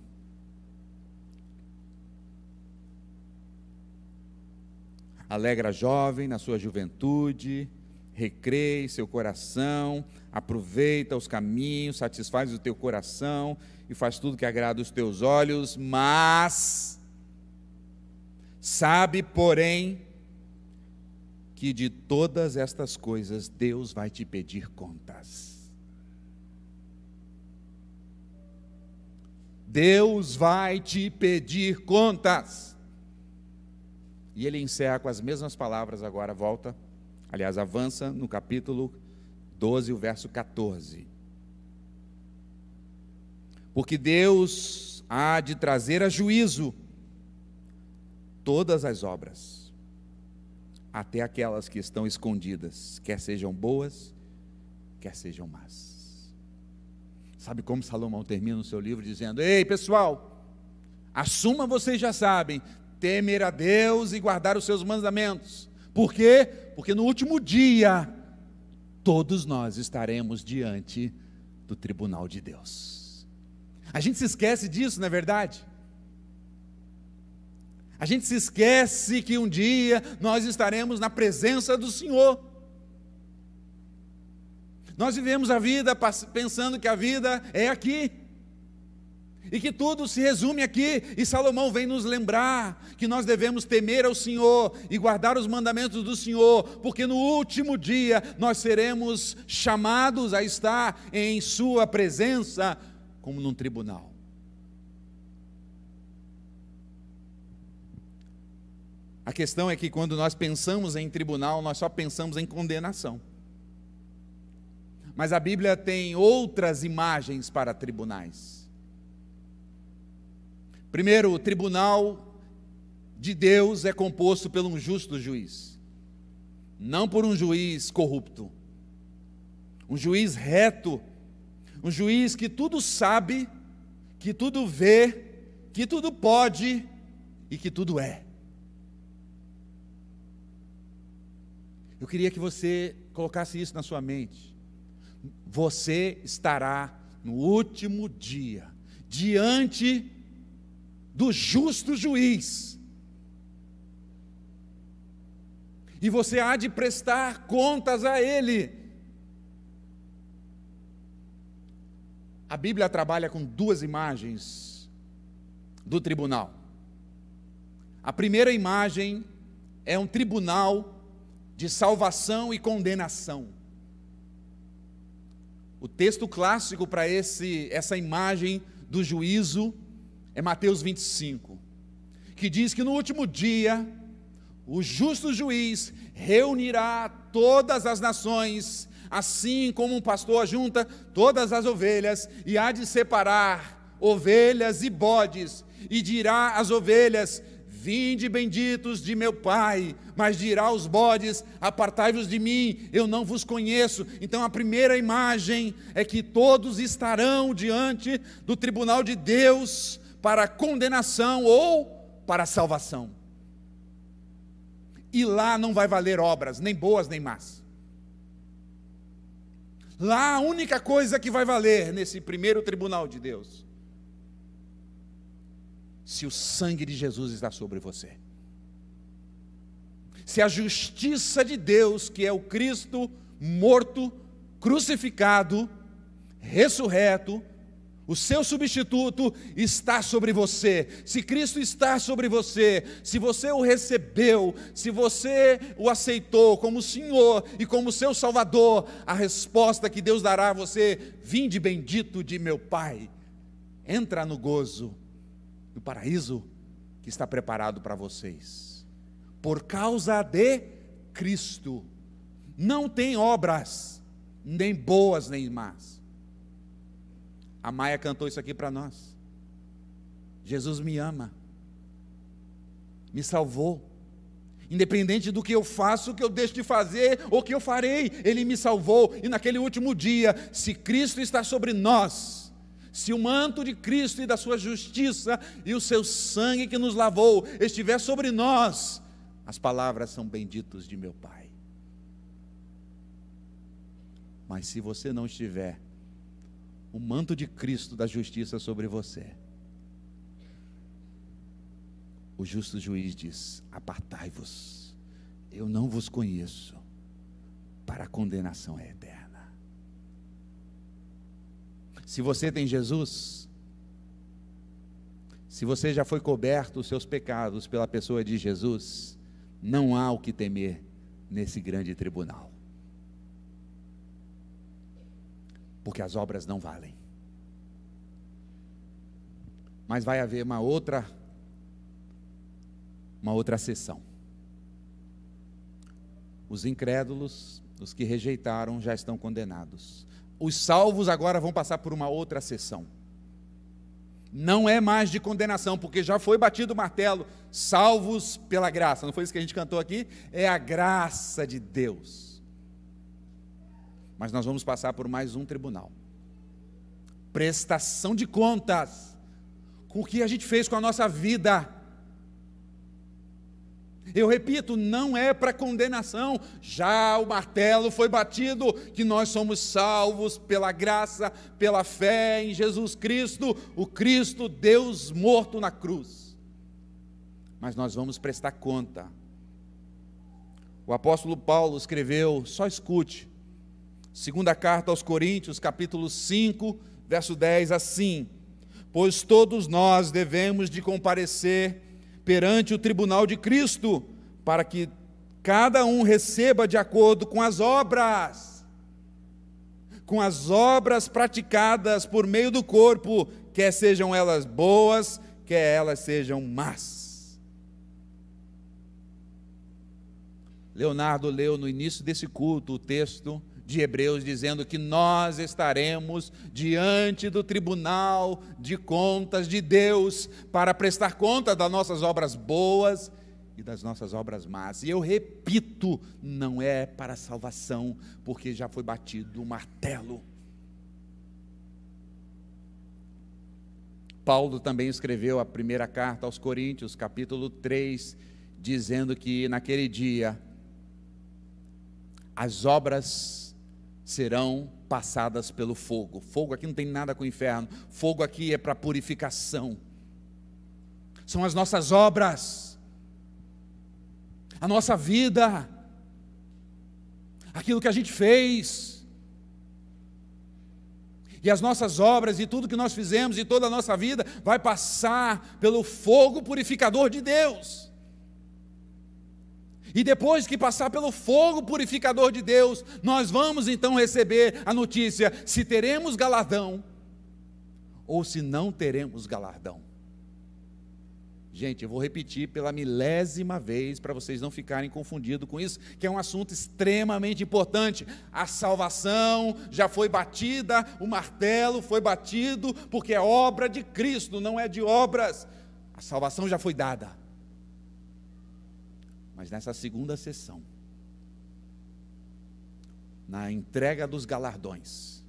Alegra jovem na sua juventude, recreie seu coração, aproveita os caminhos, satisfaz o teu coração e faz tudo que agrada os teus olhos, mas sabe, porém, que de todas estas coisas Deus vai te pedir contas. Deus vai te pedir contas. E ele encerra com as mesmas palavras agora, avança no capítulo 12, o verso 14. Porque Deus há de trazer a juízo todas as obras, até aquelas que estão escondidas, quer sejam boas, quer sejam más. Sabe como Salomão termina o seu livro dizendo: ei pessoal, assuma, vocês já sabem, temer a Deus e guardar os seus mandamentos. Por quê? Porque no último dia, todos nós estaremos diante do tribunal de Deus. A gente se esquece disso, não é verdade? A gente se esquece que um dia nós estaremos na presença do Senhor. Nós vivemos a vida pensando que a vida é aqui. E que tudo se resume aqui, e Salomão vem nos lembrar que nós devemos temer ao Senhor e guardar os mandamentos do Senhor, porque no último dia nós seremos chamados a estar em sua presença, como num tribunal. A questão é que quando nós pensamos em tribunal, nós só pensamos em condenação. Mas a Bíblia tem outras imagens para tribunais. Primeiro, o tribunal de Deus é composto por um justo juiz, não por um juiz corrupto, um juiz reto, um juiz que tudo sabe, que tudo vê, que tudo pode e que tudo é. Eu queria que você colocasse isso na sua mente. Você estará no último dia, diante do justo juiz, e você há de prestar contas a ele. A Bíblia trabalha com duas imagens do tribunal. A primeira imagem é um tribunal de salvação e condenação. O texto clássico para essa imagem do juízo é Mateus 25, que diz que no último dia, o justo juiz reunirá todas as nações, assim como um pastor ajunta todas as ovelhas, e há de separar ovelhas e bodes, e dirá às ovelhas: vinde benditos de meu Pai, mas dirá aos bodes: apartai-vos de mim, eu não vos conheço. Então a primeira imagem é que todos estarão diante do tribunal de Deus para condenação ou para salvação. E lá não vai valer obras, nem boas nem más. Lá a única coisa que vai valer nesse primeiro tribunal de Deus, se o sangue de Jesus está sobre você, se a justiça de Deus, que é o Cristo morto, crucificado, ressurreto, o seu substituto, está sobre você. Se Cristo está sobre você, se você o recebeu, se você o aceitou como Senhor e como seu Salvador, a resposta que Deus dará a você: vinde bendito de meu Pai, entra no gozo, no paraíso que está preparado para vocês, por causa de Cristo. Não tem obras, nem boas nem más. A Maia cantou isso aqui para nós. Jesus me ama, me salvou, independente do que eu faço, que eu deixo de fazer ou que eu farei, Ele me salvou. E naquele último dia, se Cristo está sobre nós, se o manto de Cristo e da sua justiça e o seu sangue que nos lavou estiver sobre nós, as palavras são: benditos de meu Pai. Mas se você não estiver, o manto de Cristo da justiça sobre você, o justo juiz diz: apartai-vos, eu não vos conheço, para a condenação é eterna. Se você tem Jesus, se você já foi coberto os seus pecados pela pessoa de Jesus, não há o que temer nesse grande tribunal, porque as obras não valem. Mas vai haver uma outra sessão. Os incrédulos, os que rejeitaram, já estão condenados. Os salvos agora vão passar por uma outra sessão. Não é mais de condenação, porque já foi batido o martelo: salvos pela graça. Não foi isso que a gente cantou aqui? É a graça de Deus. Mas nós vamos passar por mais um tribunal. Prestação de contas com o que a gente fez com a nossa vida. Eu repito, não é para condenação. Já o martelo foi batido, que nós somos salvos pela graça, pela fé em Jesus Cristo, o Cristo Deus morto na cruz. Mas nós vamos prestar conta. O apóstolo Paulo escreveu, só escute, segunda carta aos Coríntios, capítulo 5, verso 10, assim: pois todos nós devemos de comparecer perante o tribunal de Cristo, para que cada um receba de acordo com as obras praticadas por meio do corpo, quer sejam elas boas, quer elas sejam más. Leonardo leu no início desse culto o texto de Hebreus, dizendo que nós estaremos diante do tribunal de contas de Deus, para prestar conta das nossas obras boas e das nossas obras más. E eu repito, não é para a salvação, porque já foi batido o martelo. Paulo também escreveu a primeira carta aos Coríntios, capítulo 3, dizendo que naquele dia as obras serão passadas pelo fogo. Fogo aqui não tem nada com o inferno, fogo aqui é para purificação. São as nossas obras, a nossa vida, aquilo que a gente fez, e as nossas obras e tudo que nós fizemos e toda a nossa vida vai passar pelo fogo purificador de Deus. E depois que passar pelo fogo purificador de Deus, nós vamos então receber a notícia se teremos galardão ou se não teremos galardão. Gente, eu vou repetir pela 1000ª vez, para vocês não ficarem confundidos com isso, que é um assunto extremamente importante. A salvação já foi batida, o martelo foi batido, porque é obra de Cristo, não é de obras. A salvação já foi dada. Mas nessa segunda sessão, na entrega dos galardões,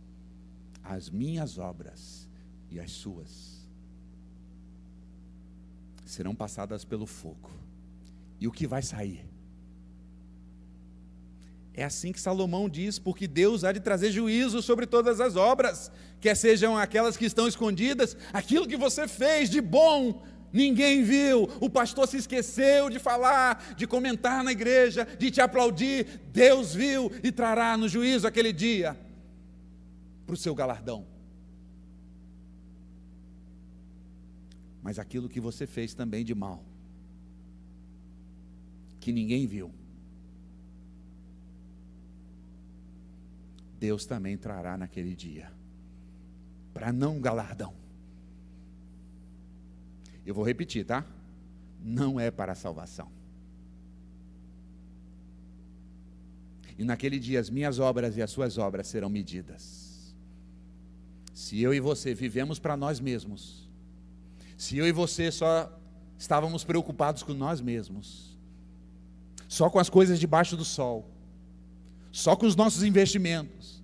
as minhas obras e as suas serão passadas pelo fogo. E o que vai sair? É assim que Salomão diz, porque Deus há de trazer juízo sobre todas as obras, quer sejam aquelas que estão escondidas, aquilo que você fez de bom, ninguém viu, o pastor se esqueceu de falar, de comentar na igreja, de te aplaudir, Deus viu e trará no juízo aquele dia, para o seu galardão. Mas aquilo que você fez também de mal, que ninguém viu, Deus também trará naquele dia, para não galardão. Eu vou repetir, tá? Não é para a salvação. E naquele dia as minhas obras e as suas obras serão medidas. Se eu e você vivemos para nós mesmos, se eu e você só estávamos preocupados com nós mesmos, só com as coisas debaixo do sol, só com os nossos investimentos,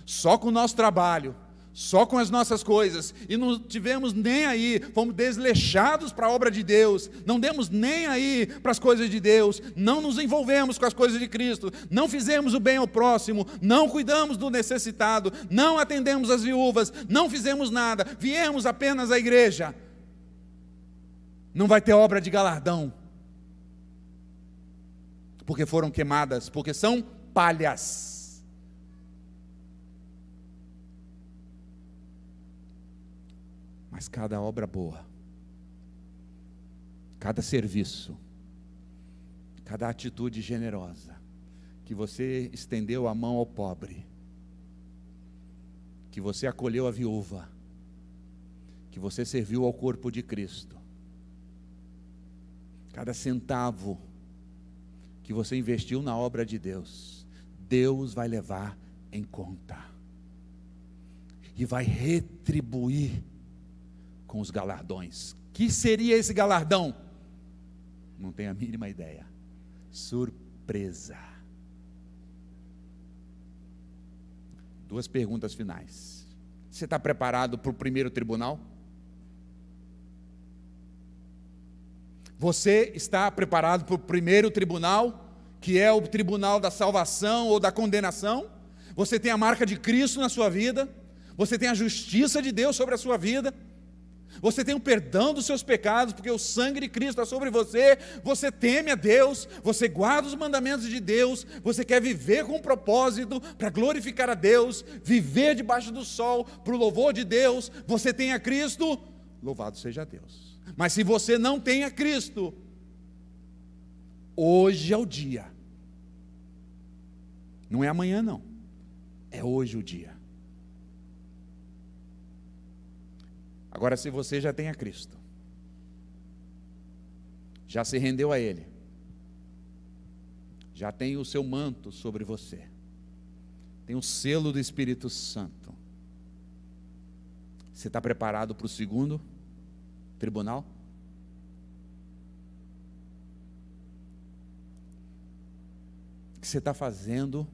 só com o nosso trabalho, só com as nossas coisas, e não tivemos nem aí, fomos desleixados para a obra de Deus, não demos nem aí para as coisas de Deus, não nos envolvemos com as coisas de Cristo, não fizemos o bem ao próximo, não cuidamos do necessitado, não atendemos as viúvas, não fizemos nada, viemos apenas à igreja, não vai ter obra de galardão, porque foram queimadas, porque são palhas. Mas cada obra boa, cada serviço, cada atitude generosa, que você estendeu a mão ao pobre, que você acolheu a viúva, que você serviu ao corpo de Cristo, cada centavo que você investiu na obra de Deus, Deus vai levar em conta e vai retribuir com os galardões. Que seria esse galardão? Não tenho a mínima ideia. Surpresa. Duas perguntas finais. Você está preparado para o primeiro tribunal? Você está preparado para o primeiro tribunal, que é o tribunal da salvação ou da condenação? Você tem a marca de Cristo na sua vida? Você tem a justiça de Deus sobre a sua vida? Você tem o perdão dos seus pecados, porque o sangue de Cristo está sobre você, você teme a Deus, você guarda os mandamentos de Deus, você quer viver com um propósito para glorificar a Deus, viver debaixo do sol para o louvor de Deus, você tem a Cristo? louvado seja Deus. Mas se você não tem a Cristo, hoje é o dia. Não é amanhã não, é hoje o dia. Agora, se você já tem a Cristo, já se rendeu a Ele, já tem o seu manto sobre você, tem o selo do Espírito Santo, você está preparado para o segundo tribunal? O que você está fazendo,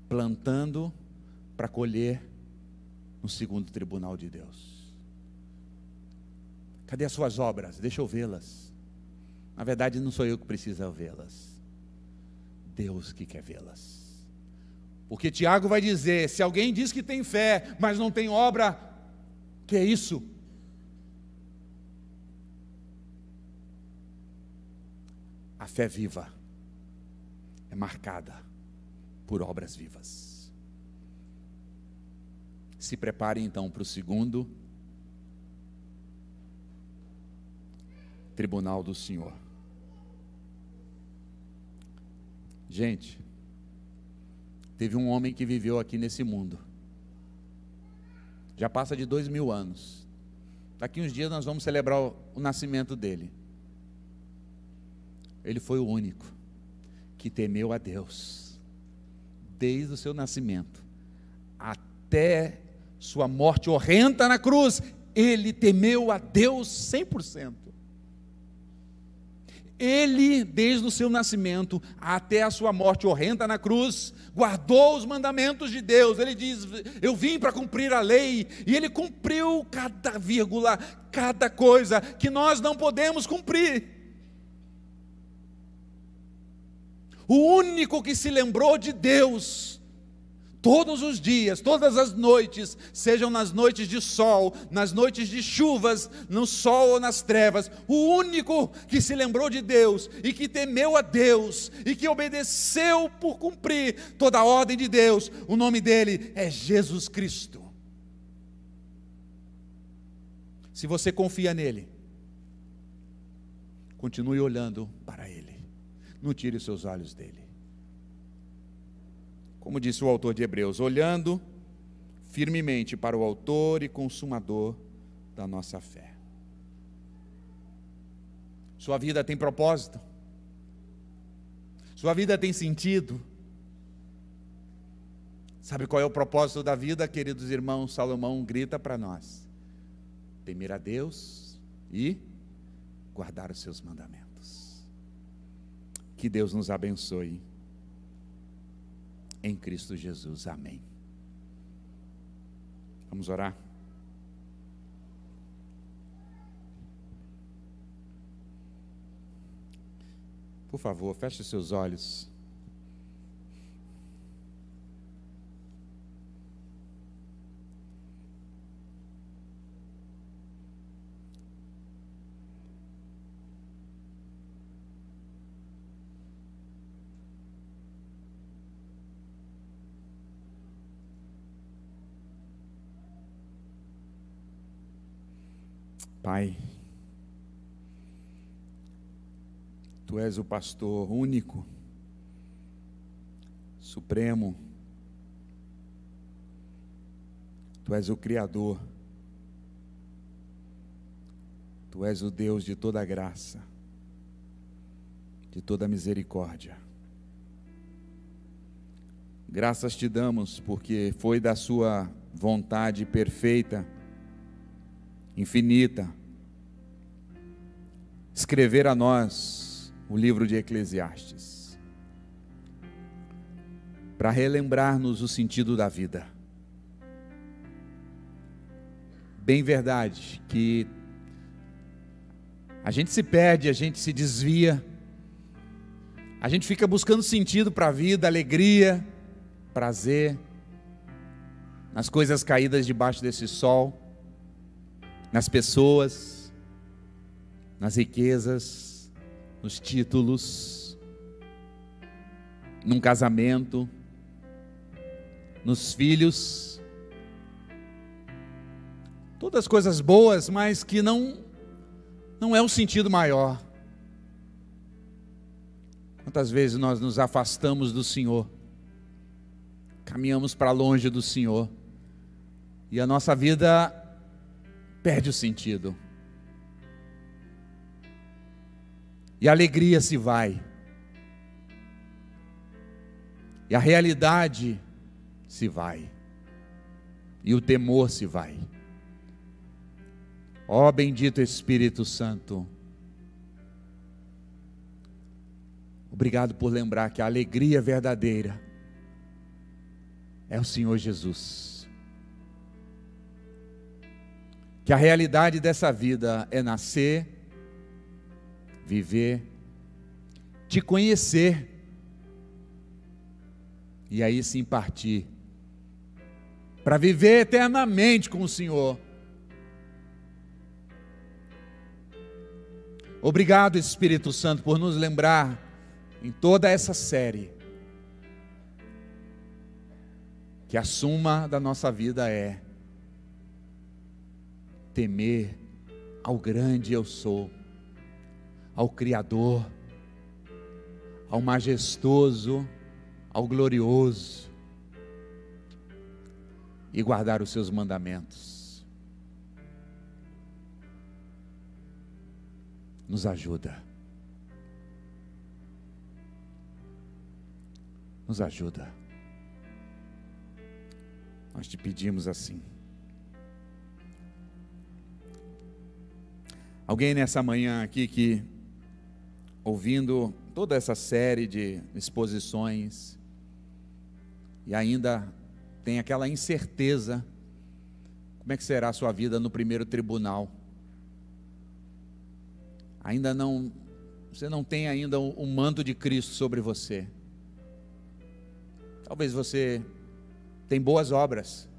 plantando para colher no segundo tribunal de Deus? Cadê as suas obras? Deixa eu vê-las. Na verdade, não sou eu que preciso vê-las, Deus que quer vê-las. Porque Tiago vai dizer: se alguém diz que tem fé, mas não tem obra, que é isso? A fé viva é marcada por obras vivas. Se prepare então para o segundo tribunal do Senhor. Gente, teve um homem que viveu aqui nesse mundo, já passa de 2000 anos. Daqui uns dias nós vamos celebrar o nascimento dele. Ele foi o único que temeu a Deus, desde o seu nascimento até sua morte horrenda na cruz. Ele temeu a Deus 100%. Ele, desde o seu nascimento até a sua morte horrenda na cruz, guardou os mandamentos de Deus. Ele diz: eu vim para cumprir a lei, e ele cumpriu cada vírgula, cada coisa que nós não podemos cumprir. O único que se lembrou de Deus todos os dias, todas as noites, sejam nas noites de sol, nas noites de chuvas, no sol ou nas trevas, o único que se lembrou de Deus e que temeu a Deus e que obedeceu por cumprir toda a ordem de Deus, o nome dele é Jesus Cristo. Se você confia nele, continue olhando para ele, não tire os seus olhos dele. Como disse o autor de Hebreus, olhando firmemente para o autor e consumador da nossa fé. Sua vida tem propósito? Sua vida tem sentido? Sabe qual é o propósito da vida, queridos irmãos? Salomão grita para nós: temer a Deus e guardar os seus mandamentos. Que Deus nos abençoe. Em Cristo Jesus, amém. Vamos orar? Por favor, feche seus olhos. Pai, Tu és o pastor único, supremo, Tu és o Criador, Tu és o Deus de toda graça, de toda misericórdia. Graças Te damos porque foi da Sua vontade perfeita, infinita, escrever a nós o livro de Eclesiastes, para relembrar-nos o sentido da vida. Bem verdade que a gente se perde, a gente se desvia, a gente fica buscando sentido para a vida, alegria, prazer, nas coisas caídas debaixo desse sol, nas pessoas, nas riquezas, nos títulos, num casamento, nos filhos. todas coisas boas, mas que não é o sentido maior. Quantas vezes nós nos afastamos do Senhor, caminhamos para longe do Senhor, e a nossa vida perde o sentido, e a alegria se vai, e a realidade se vai, e o temor se vai. Ó bendito Espírito Santo, obrigado por lembrar que a alegria verdadeira é o Senhor Jesus. Que a realidade dessa vida é nascer, viver, te conhecer, e aí sim partir, para viver eternamente com o Senhor. Obrigado, Espírito Santo, por nos lembrar em toda essa série que a suma da nossa vida é temer ao grande eu sou, ao Criador, ao majestoso, ao glorioso, e guardar os seus mandamentos. Nos ajuda. Nos ajuda. Nós te pedimos assim. Alguém nessa manhã aqui que, ouvindo toda essa série de exposições, e ainda tem aquela incerteza, como é que será a sua vida no primeiro tribunal? Você não tem ainda o manto de Cristo sobre você. Talvez você tenha boas obras.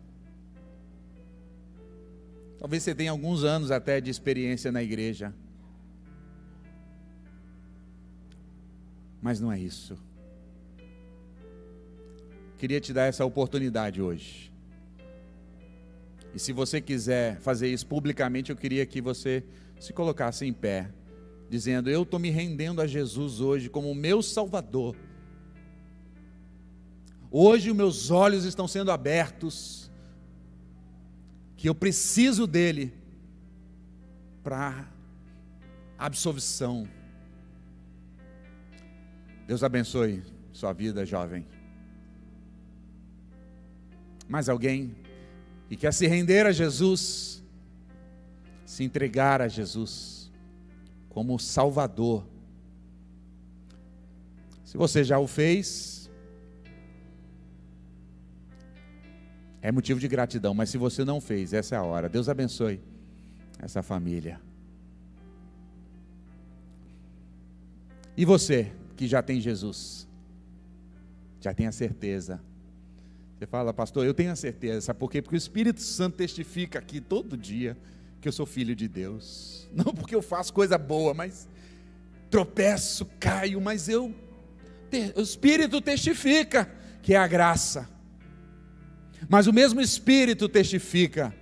Talvez você tenha alguns anos até de experiência na igreja. Mas não é isso. Queria te dar essa oportunidade hoje. E se você quiser fazer isso publicamente, eu queria que você se colocasse em pé, dizendo: eu estou me rendendo a Jesus hoje como o meu Salvador. Hoje os meus olhos estão sendo abertos, que eu preciso dele para absolvição. Deus abençoe sua vida, jovem. Mais alguém que quer se render a Jesus, se entregar a Jesus como Salvador? Se você já o fez, é motivo de gratidão, mas se você não fez, essa é a hora. Deus abençoe essa família. E você que já tem Jesus, já tem a certeza. Você fala: pastor, eu tenho a certeza. Sabe por quê? Porque o Espírito Santo testifica aqui todo dia que eu sou filho de Deus. Não porque eu faço coisa boa, mas tropeço, caio, mas o Espírito testifica que é a graça. Mas o mesmo Espírito testifica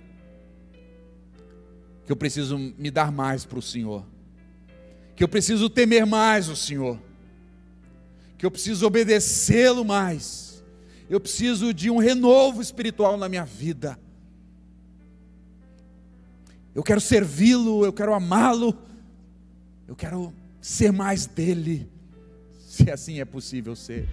que eu preciso me dar mais para o Senhor, que eu preciso temer mais o Senhor, que eu preciso obedecê-lo mais. Eu preciso de um renovo espiritual na minha vida. Eu quero servi-lo, eu quero amá-lo, eu quero ser mais dele, se assim é possível ser.